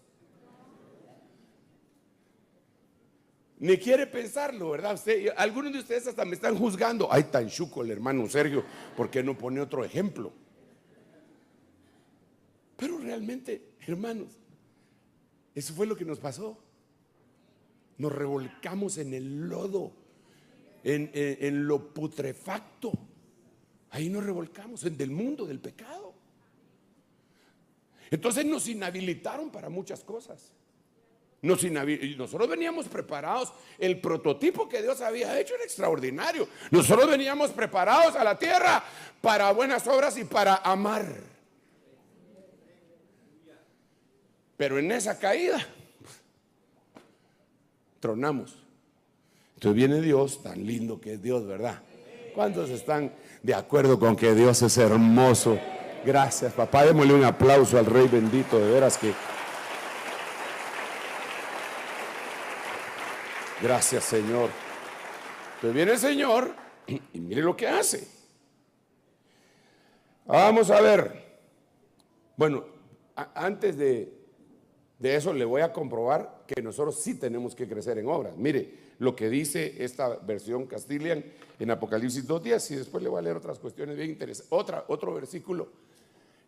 Ni quiere pensarlo, ¿verdad? Algunos de ustedes hasta me están juzgando. Ay, tan chuco el hermano Sergio, ¿por qué no pone otro ejemplo? Pero realmente, hermanos, eso fue lo que nos pasó. Nos revolcamos en el lodo, en lo putrefacto. Ahí nos revolcamos, en del mundo, del pecado. Entonces nos inhabilitaron para muchas cosas. Nosotros veníamos preparados. El prototipo que Dios había hecho era extraordinario. Nosotros veníamos preparados a la tierra para buenas obras y para amar. Pero en esa caída tronamos. Entonces viene Dios, tan lindo que es Dios, ¿verdad? ¿Cuántos están de acuerdo con que Dios es hermoso? Gracias, papá. Démosle un aplauso al Rey bendito, de veras que... Gracias, Señor. Entonces viene el Señor y mire lo que hace. Vamos a ver. Bueno, antes de eso le voy a comprobar que nosotros sí tenemos que crecer en obras. Mire lo que dice esta versión Castilian en Apocalipsis 2:10, y después le voy a leer otras cuestiones bien interesantes. Otro versículo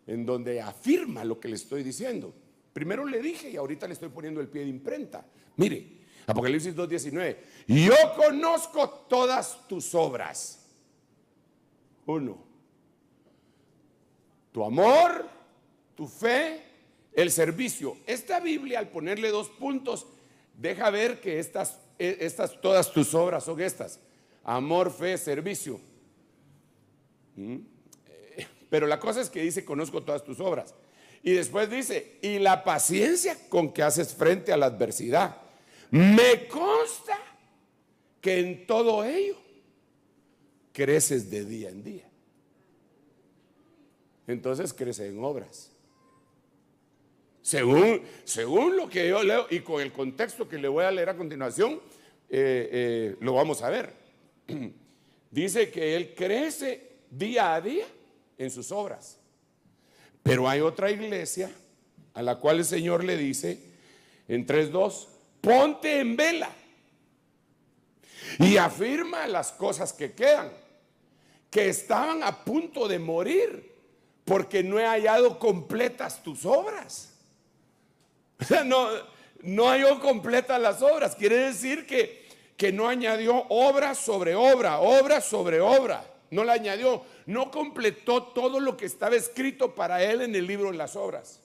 en donde afirma lo que le estoy diciendo. Primero le dije y ahorita le estoy poniendo el pie de imprenta. Mire, Apocalipsis 2:19. Yo conozco todas tus obras. 1. Tu amor, tu fe, el servicio. Esta Biblia, al ponerle 2 puntos, deja ver que todas tus obras son estas: amor, fe, servicio. Pero la cosa es que dice, conozco todas tus obras. Y después dice, y la paciencia con que haces frente a la adversidad. Me consta que en todo ello creces de día en día. Entonces crece en obras. Según lo que yo leo y con el contexto que le voy a leer a continuación, lo vamos a ver. Dice que él crece día a día en sus obras. Pero hay otra iglesia a la cual el Señor le dice en 3:2, ponte en vela y afirma las cosas que quedan, que estaban a punto de morir, porque no he hallado completas tus obras. O sea, no halló completas las obras. Quiere decir que no añadió obra sobre obra, obra sobre obra. No la añadió, no completó todo lo que estaba escrito para él en el libro de las obras.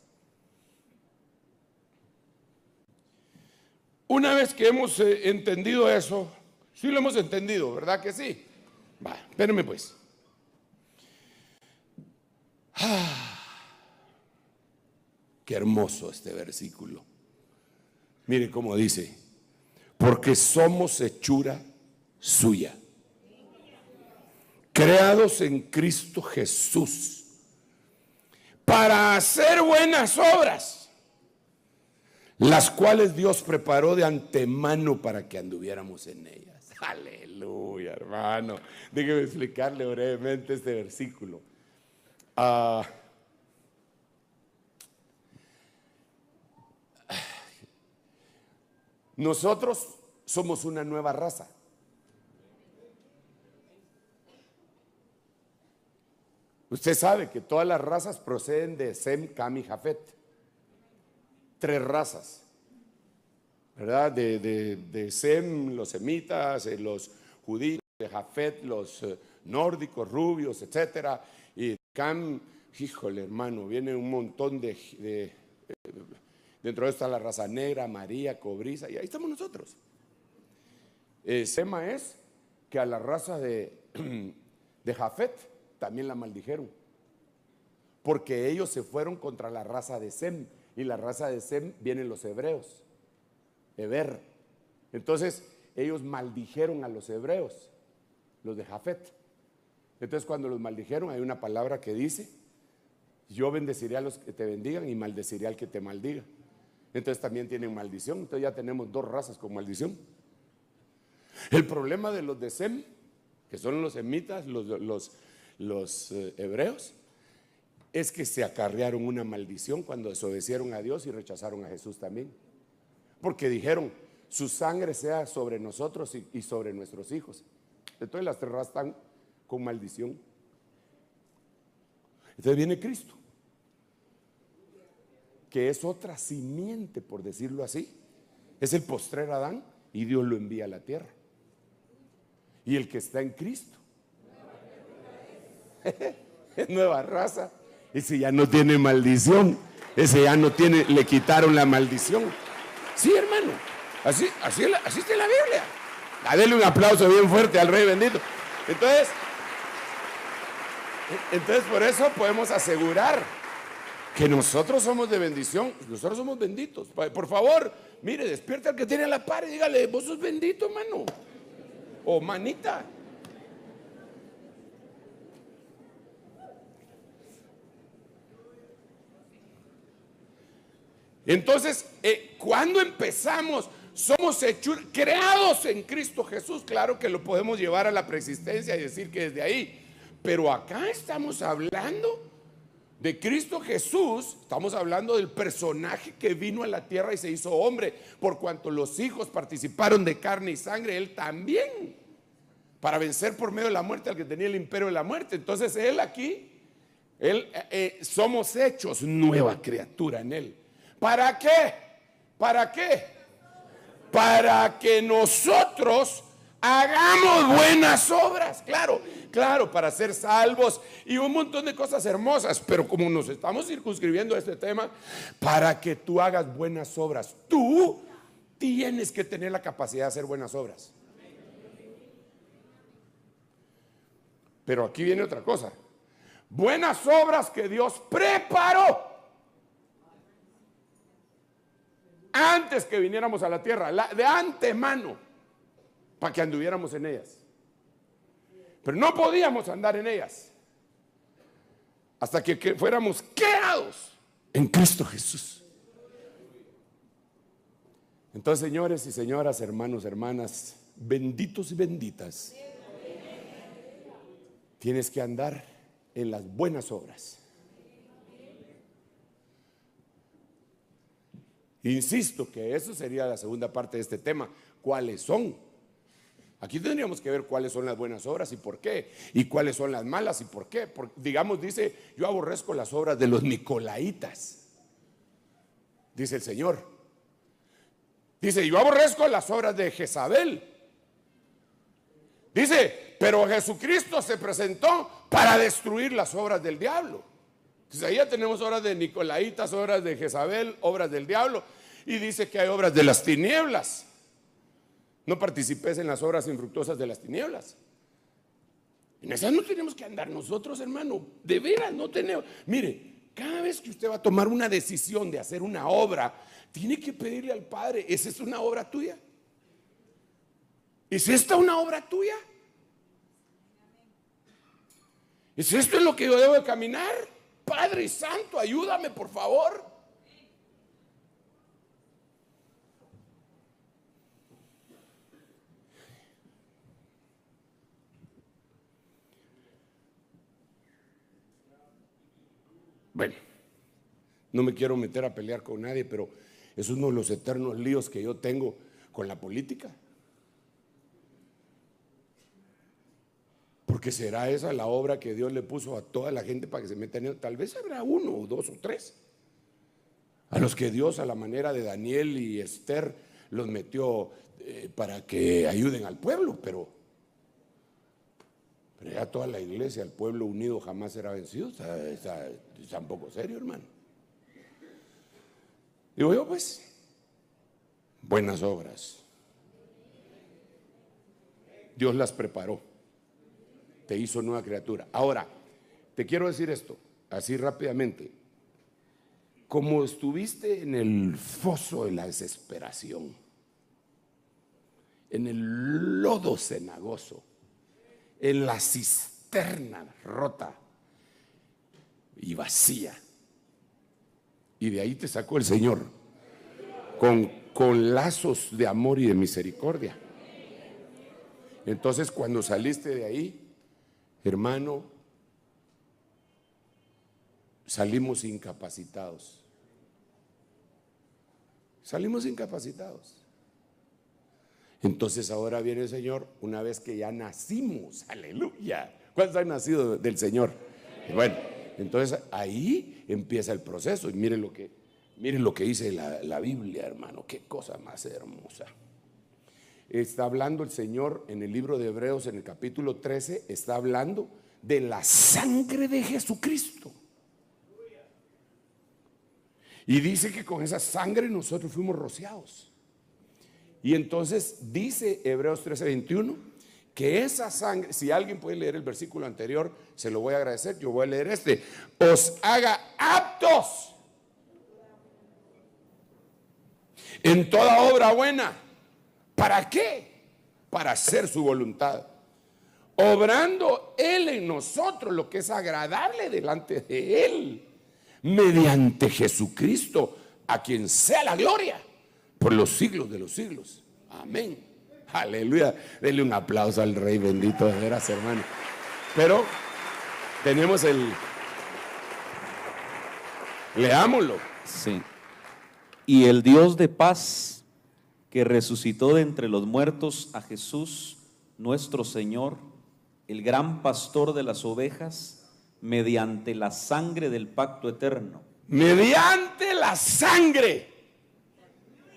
Una vez que hemos entendido eso, sí lo hemos entendido, ¿verdad que sí? Va, espérenme pues. Qué hermoso este versículo. Mire cómo dice, porque somos hechura suya, creados en Cristo Jesús, para hacer buenas obras, las cuales Dios preparó de antemano para que anduviéramos en ellas. Aleluya, hermano. Déjeme explicarle brevemente este versículo. Nosotros somos una nueva raza. Usted sabe que todas las razas proceden de Sem, Cam y Jafet. 3 razas, ¿verdad? De Sem, los semitas, los judíos, de Jafet, los nórdicos, rubios, etcétera. Y Cam, híjole, hermano, viene un montón dentro de esto está la raza negra, amarilla, cobriza, y ahí estamos nosotros. Sema es que a la raza de Jafet también la maldijeron, porque ellos se fueron contra la raza de Sem, y la raza de Sem vienen los hebreos, Eber. Entonces ellos maldijeron a los hebreos, los de Jafet. Entonces cuando los maldijeron hay una palabra que dice: yo bendeciré a los que te bendigan y maldeciré al que te maldiga. Entonces también tienen maldición. Entonces ya tenemos 2 razas con maldición. El problema de los de Sem, que son los semitas, los hebreos, es que se acarrearon una maldición cuando desobedecieron a Dios y rechazaron a Jesús también. Porque dijeron: su sangre sea sobre nosotros y sobre nuestros hijos. Entonces las 3 razas están con maldición. Entonces viene Cristo, que es otra simiente, por decirlo así. Es el postrer Adán, y Dios lo envía a la tierra. Y el que está en Cristo es nueva raza. Ese ya no tiene maldición. Ese ya no tiene, le quitaron la maldición. Sí, hermano, así está en la Biblia. Dale un aplauso bien fuerte al Rey bendito. Entonces por eso podemos asegurar que nosotros somos de bendición. Nosotros somos benditos. Por favor, mire, despierte al que tiene a la par y dígale: vos sos bendito, mano o manita. Entonces, cuando empezamos, somos hechos, creados en Cristo Jesús. Claro que lo podemos llevar a la preexistencia y decir que desde ahí, pero acá estamos hablando de Cristo Jesús. Estamos hablando del personaje que vino a la tierra y se hizo hombre. Por cuanto los hijos participaron de carne y sangre, él también, para vencer por medio de la muerte al que tenía el imperio de la muerte. Entonces él aquí, somos hechos nueva criatura en él. ¿Para qué? ¿Para qué? Para que nosotros hagamos buenas obras. Claro, para ser salvos y un montón de cosas hermosas. Pero como nos estamos circunscribiendo a este tema, para que tú hagas buenas obras, tú tienes que tener la capacidad de hacer buenas obras. Pero aquí viene otra cosa: buenas obras que Dios preparó antes que viniéramos a la tierra, de antemano, para que anduviéramos en ellas. Pero no podíamos andar en ellas hasta que fuéramos creados en Cristo Jesús. Entonces, señores y señoras, hermanos, hermanas, benditos y benditas, tienes que andar en las buenas obras. Insisto que eso sería la segunda parte de este tema. ¿Cuáles son? Aquí tendríamos que ver cuáles son las buenas obras y por qué, y cuáles son las malas y por qué. Porque, digamos, dice: yo aborrezco las obras de los nicolaitas, dice el Señor. Dice: yo aborrezco las obras de Jezabel. Dice: pero Jesucristo se presentó para destruir las obras del diablo. Entonces ahí ya tenemos obras de nicolaitas, obras de Jezabel, obras del diablo. Y dice que hay obras de las tinieblas. No participes en las obras infructuosas de las tinieblas. En esas no tenemos que andar nosotros, hermano. De veras, no tenemos. Mire, cada vez que usted va a tomar una decisión de hacer una obra, tiene que pedirle al Padre: ¿esa es una obra tuya? ¿Es esta una obra tuya? ¿Es esto en lo que yo debo de caminar? Padre Santo, ayúdame, por favor. Bueno, no me quiero meter a pelear con nadie, pero es uno de los eternos líos que yo tengo con la política. Porque será esa la obra que Dios le puso a toda la gente para que se meta en él. Tal vez habrá uno o dos o tres a los que Dios, a la manera de Daniel y Esther, los metió para que ayuden al pueblo, pero ya toda la iglesia, el pueblo unido jamás será vencido. Está un poco serio, hermano. Digo yo, pues, buenas obras. Dios las preparó, te hizo nueva criatura. Ahora, te quiero decir esto, así rápidamente. Como estuviste en el foso de la desesperación, en el lodo cenagoso, en la cisterna rota y vacía, y de ahí te sacó el Señor con lazos de amor y de misericordia. Entonces, cuando saliste de ahí, hermano, salimos incapacitados. Salimos incapacitados. Entonces ahora viene el Señor, una vez que ya nacimos, aleluya. ¿Cuántos han nacido del Señor? Bueno, entonces ahí empieza el proceso. Y miren lo que dice la Biblia, hermano. Qué cosa más hermosa. Está hablando el Señor en el libro de Hebreos, en el capítulo 13, está hablando de la sangre de Jesucristo. Y dice que con esa sangre nosotros fuimos rociados. Y entonces dice Hebreos 13:21 que esa sangre, si alguien puede leer el versículo anterior, se lo voy a agradecer. Yo voy a leer este: os haga aptos en toda obra buena. ¿Para qué? Para hacer su voluntad, obrando Él en nosotros lo que es agradable delante de Él, mediante Jesucristo, a quien sea la gloria por los siglos de los siglos. Amén. Aleluya. Denle un aplauso al Rey bendito, de veras, hermano. Pero tenemos leámoslo. Sí. Y el Dios de paz, que resucitó de entre los muertos a Jesús, nuestro Señor, el gran pastor de las ovejas, mediante la sangre del pacto eterno. Mediante la sangre.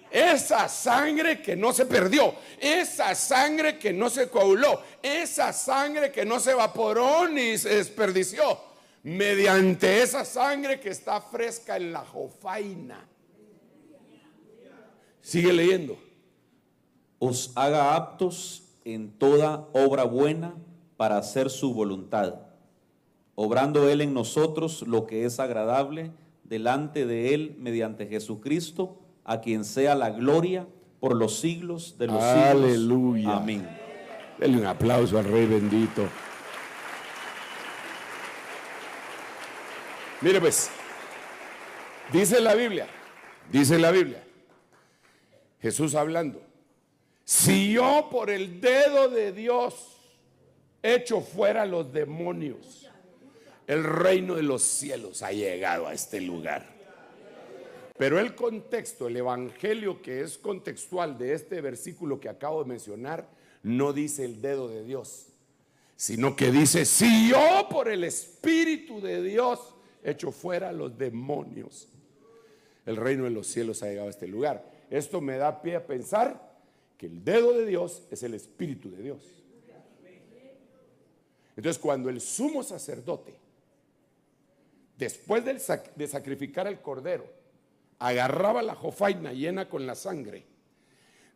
Esa sangre que no se perdió, esa sangre que no se coaguló, esa sangre que no se evaporó ni se desperdició, mediante esa sangre que está fresca en la jofaina. Sigue leyendo. Os haga aptos en toda obra buena para hacer su voluntad, obrando Él en nosotros lo que es agradable delante de Él mediante Jesucristo, a quien sea la gloria por los siglos de los siglos. Aleluya. Amén. Denle un aplauso al Rey bendito. Mire pues, dice la Biblia, Jesús hablando: si yo por el dedo de Dios echo fuera los demonios, el reino de los cielos ha llegado a este lugar. Pero el contexto, el evangelio que es contextual de este versículo que acabo de mencionar, no dice el dedo de Dios, sino que dice: si yo por el Espíritu de Dios echo fuera los demonios, el reino de los cielos ha llegado a este lugar. Esto me da pie a pensar que el dedo de Dios es el Espíritu de Dios. Entonces, cuando el sumo sacerdote, después de sacrificar al cordero, agarraba la jofaina llena con la sangre,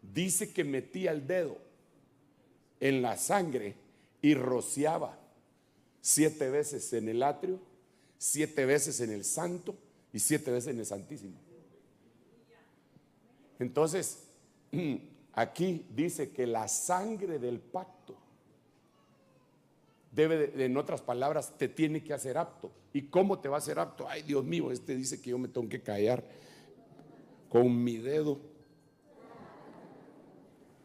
dice que metía el dedo en la sangre y rociaba 7 veces en el atrio, 7 veces en el santo y 7 veces en el santísimo. Entonces, aquí dice que la sangre del pacto debe, en otras palabras, te tiene que hacer apto. ¿Y cómo te va a hacer apto? Ay, Dios mío, dice que yo me tengo que callar. Con mi dedo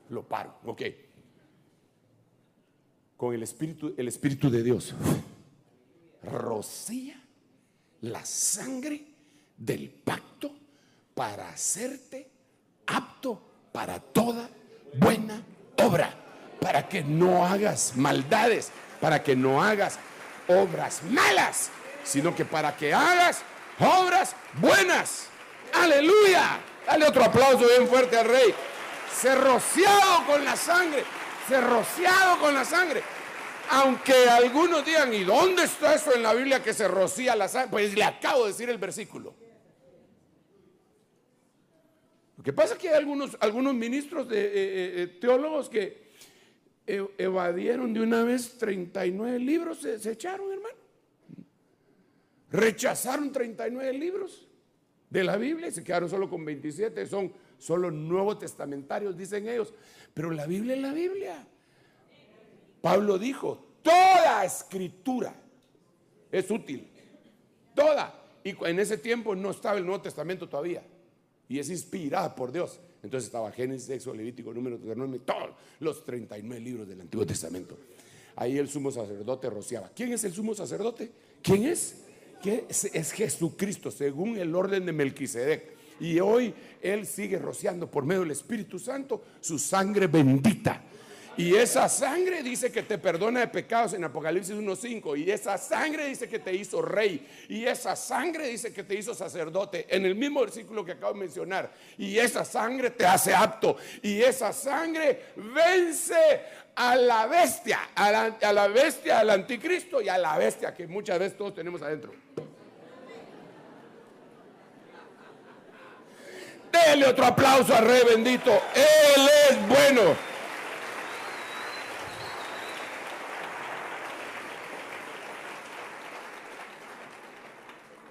lo paro. Ok. Con el Espíritu de Dios rocía la sangre del pacto para hacerte apto para toda buena obra, para que no hagas maldades, para que no hagas obras malas, sino que para que hagas obras buenas. Aleluya. Dale otro aplauso bien fuerte al Rey. Ser rociado con la sangre, ser rociado con la sangre. Aunque algunos digan, ¿y dónde está eso en la Biblia que se rocía la sangre? Pues le acabo de decir el versículo. Lo que pasa es que hay algunos ministros teólogos que evadieron de una vez 39 libros, se echaron, hermano. Rechazaron 39 libros de la Biblia y se quedaron solo con 27. Son solo nuevos testamentarios, dicen ellos. Pero la Biblia es la Biblia. Pablo dijo, toda escritura es útil. Toda. Y en ese tiempo no estaba el Nuevo Testamento todavía. Y es inspirada por Dios. Entonces estaba Génesis, Éxodo, Levítico, Números, Deuteronomio, todos los 39 libros del Antiguo Testamento. Ahí el sumo sacerdote rociaba. ¿Quién es el sumo sacerdote? ¿Quién es? Es Jesucristo, según el orden de Melquisedec. Y hoy Él sigue rociando por medio del Espíritu Santo su sangre bendita. Y esa sangre dice que te perdona de pecados en Apocalipsis 1:5. Y esa sangre dice que te hizo rey. Y esa sangre dice que te hizo sacerdote. En el mismo versículo que acabo de mencionar. Y esa sangre te hace apto. Y esa sangre vence a la bestia. A la bestia, al anticristo y a la bestia que muchas veces todos tenemos adentro. Dele otro aplauso al Rey bendito. Él es bueno.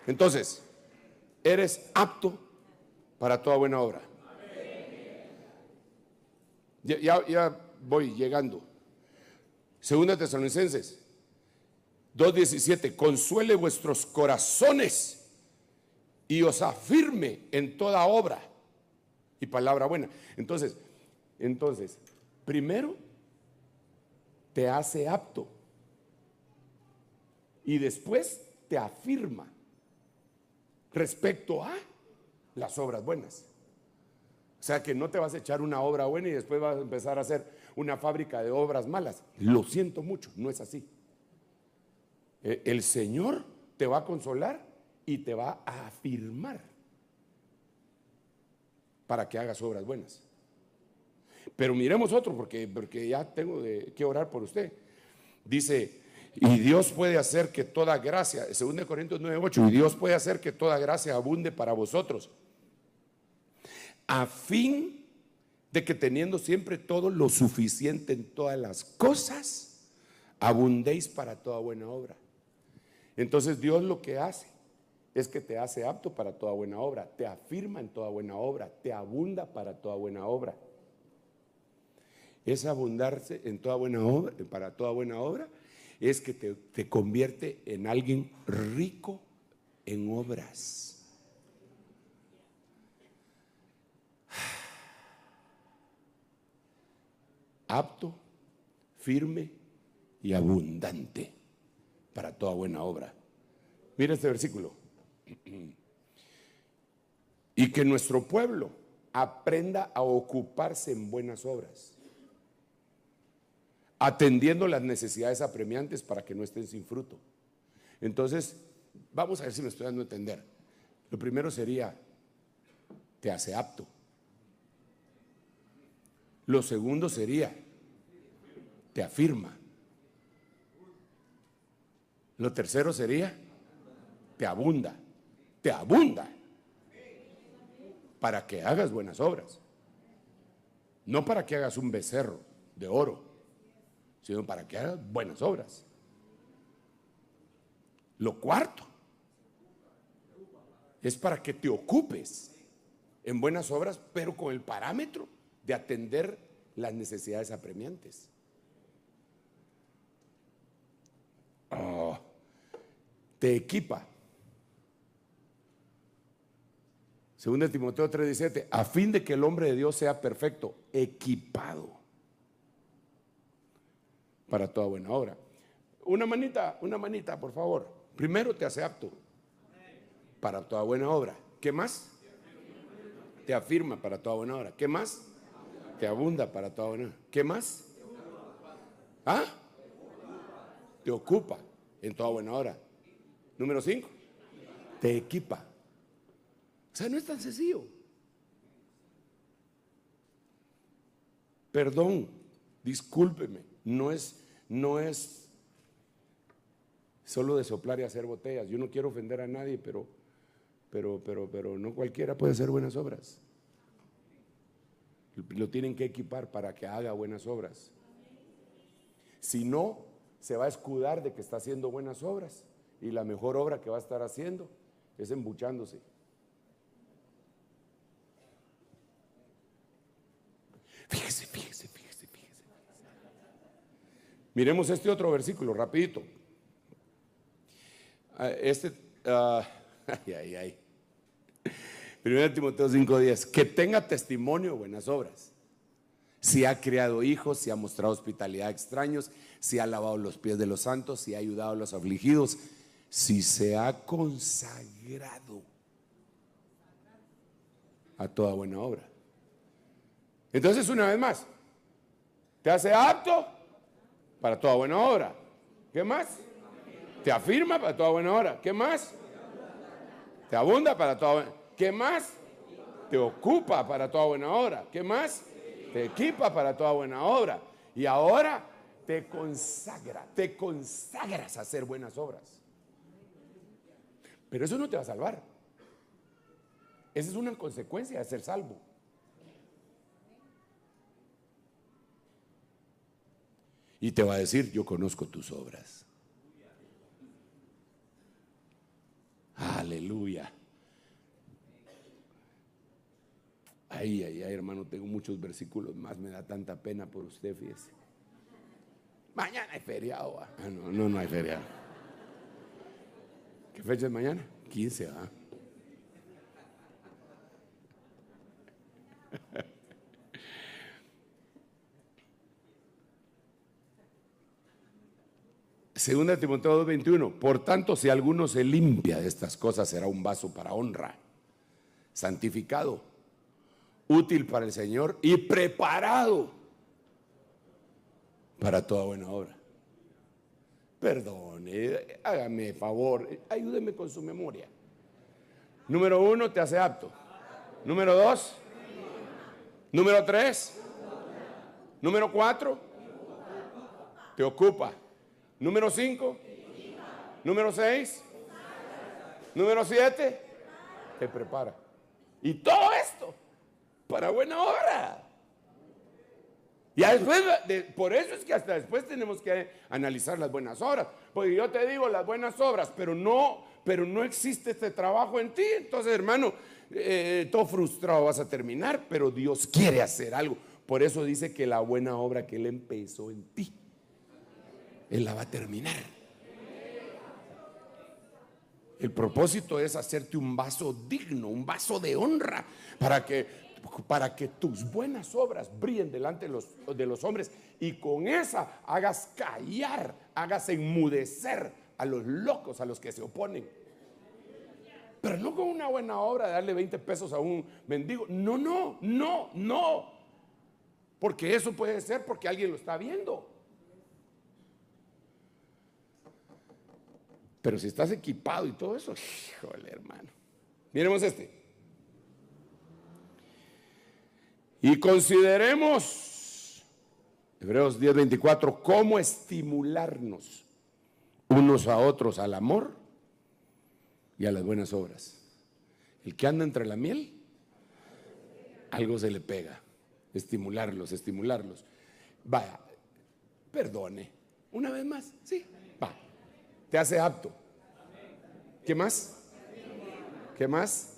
Entonces, eres apto para toda buena obra. Ya voy llegando. Segunda Tesalonicenses 2:17. Consuele vuestros corazones y os afirme en toda obra y palabra buena. Entonces, primero te hace apto y después te afirma respecto a las obras buenas. O sea que no te vas a echar una obra buena y después vas a empezar a hacer una fábrica de obras malas. Lo siento mucho, no es así. El Señor te va a consolar y te va a afirmar para que hagas obras buenas. Pero miremos otro porque ya tengo que orar por usted. Dice, y Dios puede hacer que toda gracia, 2 Corintios 9:8, y Dios puede hacer que toda gracia abunde para vosotros, a fin de que teniendo siempre todo lo suficiente en todas las cosas, abundéis para toda buena obra. Entonces Dios lo que hace es que te hace apto para toda buena obra, te afirma en toda buena obra, te abunda para toda buena obra. Es abundarse en toda buena obra, para toda buena obra, es que te convierte en alguien rico en obras. Apto, firme y abundante para toda buena obra. Mira este versículo. Y que nuestro pueblo aprenda a ocuparse en buenas obras, atendiendo las necesidades apremiantes para que no estén sin fruto. Entonces, vamos a ver si me estoy dando a entender. Lo primero sería, te hace apto. Lo segundo sería, te afirma. Lo tercero sería, te abunda. Te abunda para que hagas buenas obras. No para que hagas un becerro de oro, sino para que hagas buenas obras. Lo cuarto es para que te ocupes en buenas obras, pero con el parámetro de atender las necesidades apremiantes. Te equipa. 2 Timoteo 3:17, a fin de que el hombre de Dios sea perfecto, equipado para toda buena obra. Una manita, por favor. Primero te hace apto para toda buena obra. ¿Qué más? Te afirma para toda buena obra. ¿Qué más? Te abunda para toda buena obra. ¿Qué más? ¿Ah? te ocupa en toda buena hora. Número 5, te equipa. O sea, no es tan sencillo. Perdón, discúlpeme, no es solo de soplar y hacer botellas. Yo no quiero ofender a nadie, pero no cualquiera puede hacer buenas obras. Lo tienen que equipar para que haga buenas obras. Si no, se va a escudar de que está haciendo buenas obras, y la mejor obra que va a estar haciendo es embuchándose. Fíjese. Miremos este otro versículo, rapidito. Ay. 1 Timoteo 5:10. Que tenga testimonio de buenas obras. Si ha criado hijos, si ha mostrado hospitalidad a extraños, si ha lavado los pies de los santos, si ha ayudado a los afligidos, si se ha consagrado a toda buena obra. Entonces, una vez más, te hace apto para toda buena obra. ¿Qué más? Te afirma para toda buena obra. ¿Qué más? Te abunda para toda buena obra. ¿Qué más? Te ocupa para toda buena obra. ¿Qué más? Te equipa para toda buena obra. Y ahora te consagras a hacer buenas obras. Pero eso no te va a salvar. Esa es una consecuencia de ser salvo. Y te va a decir: yo conozco tus obras. Aleluya. Ay, hermano, tengo muchos versículos más, me da tanta pena por usted, fíjese. Mañana hay feriado. No hay feriado. ¿Qué fecha es mañana? 15, ¿ah? Segunda Timoteo 2:21. Por tanto, si alguno se limpia de estas cosas, será un vaso para honra, santificado, útil para el Señor y preparado para toda buena obra. Perdone, hágame favor, ayúdeme con su memoria. Número 1, te hace apto. Número 2, número 3, número 4, te ocupa. Número 5, número 6, número 7, te prepara. Y todo esto para buena obra. Ya después, por eso es que hasta después tenemos que analizar las buenas obras. Porque yo te digo las buenas obras, pero no existe este trabajo en ti. Entonces, hermano, todo frustrado vas a terminar, pero Dios quiere hacer algo. Por eso dice que la buena obra que Él empezó en ti, Él la va a terminar. El propósito es hacerte un vaso digno, un vaso de honra, para que tus buenas obras brillen delante de los hombres, y con esa hagas callar, hagas enmudecer a los locos, a los que se oponen. Pero no con una buena obra de darle 20 pesos a un mendigo. No. Porque eso puede ser porque alguien lo está viendo. Pero si estás equipado y todo eso, híjole, hermano. Miremos este. Y consideremos, Hebreos 10:24, cómo estimularnos unos a otros al amor y a las buenas obras. El que anda entre la miel, algo se le pega. Estimularlos. Vaya, perdone. Una vez más, sí, va. Te hace apto. ¿Qué más? ¿Qué más?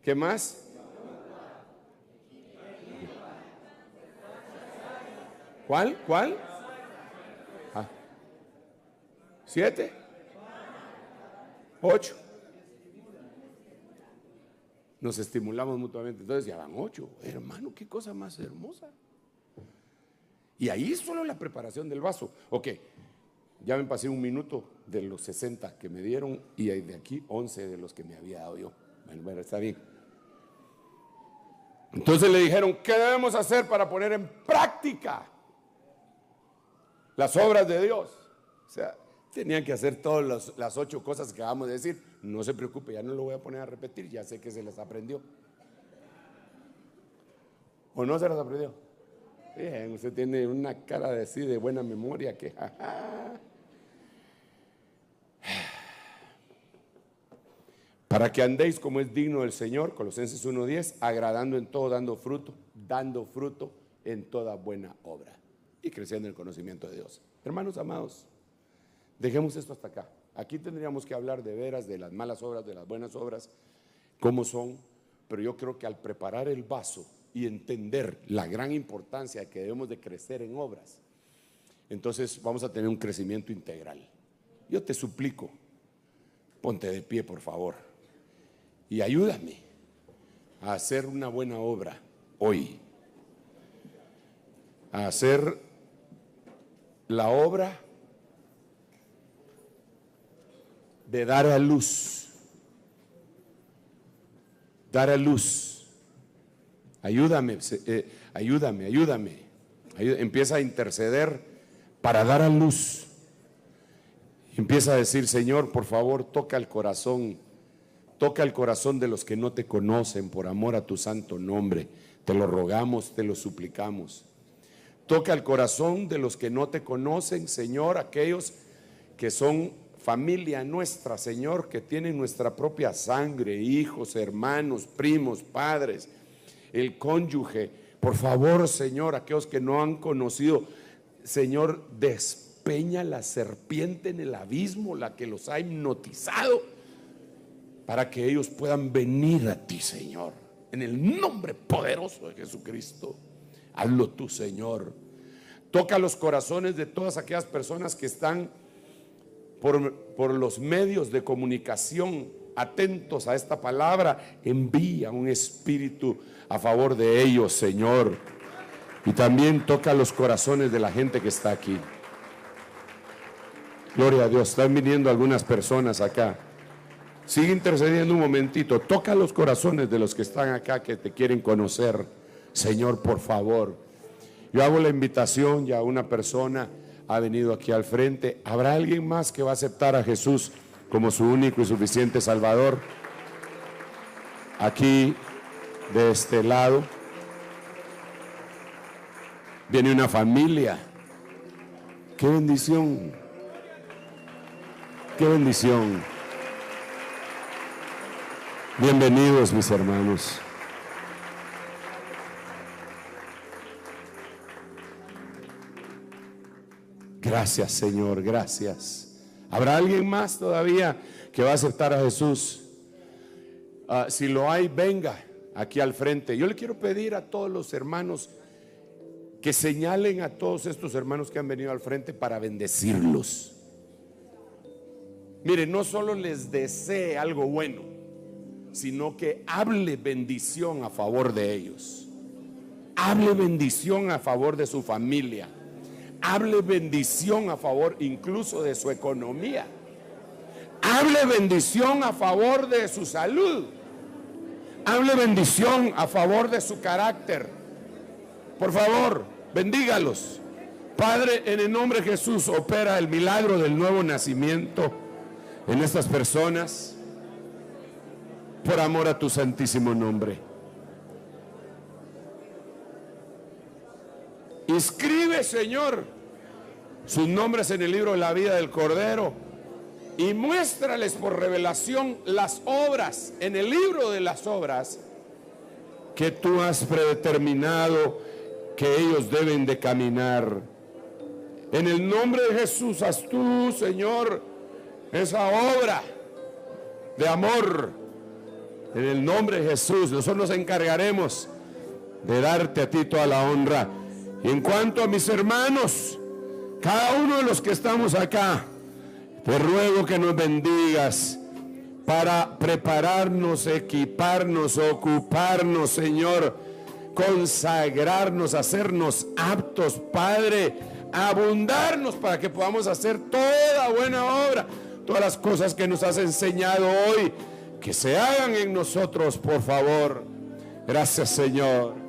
¿Qué más? ¿Cuál? 7, 8. Nos estimulamos mutuamente. Entonces ya van 8. Hermano, qué cosa más hermosa. Y ahí solo la preparación del vaso. Ok, ya me pasé un minuto de los 60 que me dieron, y de aquí 11 de los que me había dado yo. Bueno, está bien. Entonces le dijeron: ¿qué debemos hacer para poner en práctica las obras de Dios? O sea, tenían que hacer todas las 8 cosas que acabamos de decir. No se preocupe, ya no lo voy a poner a repetir, ya sé que se las aprendió. ¿O no se las aprendió? Bien, usted tiene una cara de así de buena memoria que... Para que andéis como es digno del Señor, Colosenses 1:10, agradando en todo, dando fruto en toda buena obra y creciendo en el conocimiento de Dios. Hermanos amados, dejemos esto hasta acá. Aquí tendríamos que hablar de veras de las malas obras, de las buenas obras, cómo son, pero yo creo que al preparar el vaso y entender la gran importancia de que debemos de crecer en obras, entonces vamos a tener un crecimiento integral. Yo te suplico, ponte de pie por favor y ayúdame a hacer una buena obra hoy, a hacer la obra de dar a luz. Ayúdame, ayúdame. Empieza a interceder para dar a luz. Empieza a decir: Señor, por favor, toca el corazón de los que no te conocen, por amor a tu santo nombre. Te lo rogamos, te lo suplicamos. Toca el corazón de los que no te conocen, Señor, aquellos que son familia nuestra, Señor, que tienen nuestra propia sangre, hijos, hermanos, primos, padres, el cónyuge. Por favor, Señor, aquellos que no han conocido, Señor, despeña la serpiente en el abismo, la que los ha hipnotizado, para que ellos puedan venir a ti, Señor, en el nombre poderoso de Jesucristo. Hazlo tú, Señor. Toca los corazones de todas aquellas personas que están por los medios de comunicación atentos a esta palabra. Envía un espíritu a favor de ellos, Señor. Y también toca los corazones de la gente que está aquí. Gloria a Dios. Están viniendo algunas personas acá. Sigue intercediendo un momentito. Toca los corazones de los que están acá, que te quieren conocer, Señor, por favor. Yo hago la invitación, ya una persona ha venido aquí al frente. ¿Habrá alguien más que va a aceptar a Jesús como su único y suficiente Salvador? Aquí, de este lado, viene una familia. ¡Qué bendición! ¡Qué bendición! Bienvenidos, mis hermanos. Gracias, Señor, gracias. ¿Habrá alguien más todavía que va a aceptar a Jesús? Si lo hay, venga aquí al frente. Yo le quiero pedir a todos los hermanos que señalen a todos estos hermanos que han venido al frente para bendecirlos. Mire, no solo les desee algo bueno, sino que hable bendición a favor de ellos. Hable bendición a favor de su familia. Hable bendición a favor incluso de su economía. Hable bendición a favor de su salud. Hable bendición a favor de su carácter. Por favor, bendígalos. Padre, en el nombre de Jesús, opera el milagro del nuevo nacimiento en estas personas, por amor a tu santísimo nombre. Inscribe, Señor, sus nombres en el libro de la vida del Cordero y muéstrales por revelación las obras, en el libro de las obras que tú has predeterminado que ellos deben de caminar. En el nombre de Jesús, haz tú, Señor, esa obra de amor. En el nombre de Jesús, nosotros nos encargaremos de darte a ti toda la honra. Y en cuanto a mis hermanos, cada uno de los que estamos acá, te ruego que nos bendigas para prepararnos, equiparnos, ocuparnos, Señor, consagrarnos, hacernos aptos, Padre, abundarnos para que podamos hacer toda buena obra, todas las cosas que nos has enseñado hoy, que se hagan en nosotros, por favor. Gracias, Señor.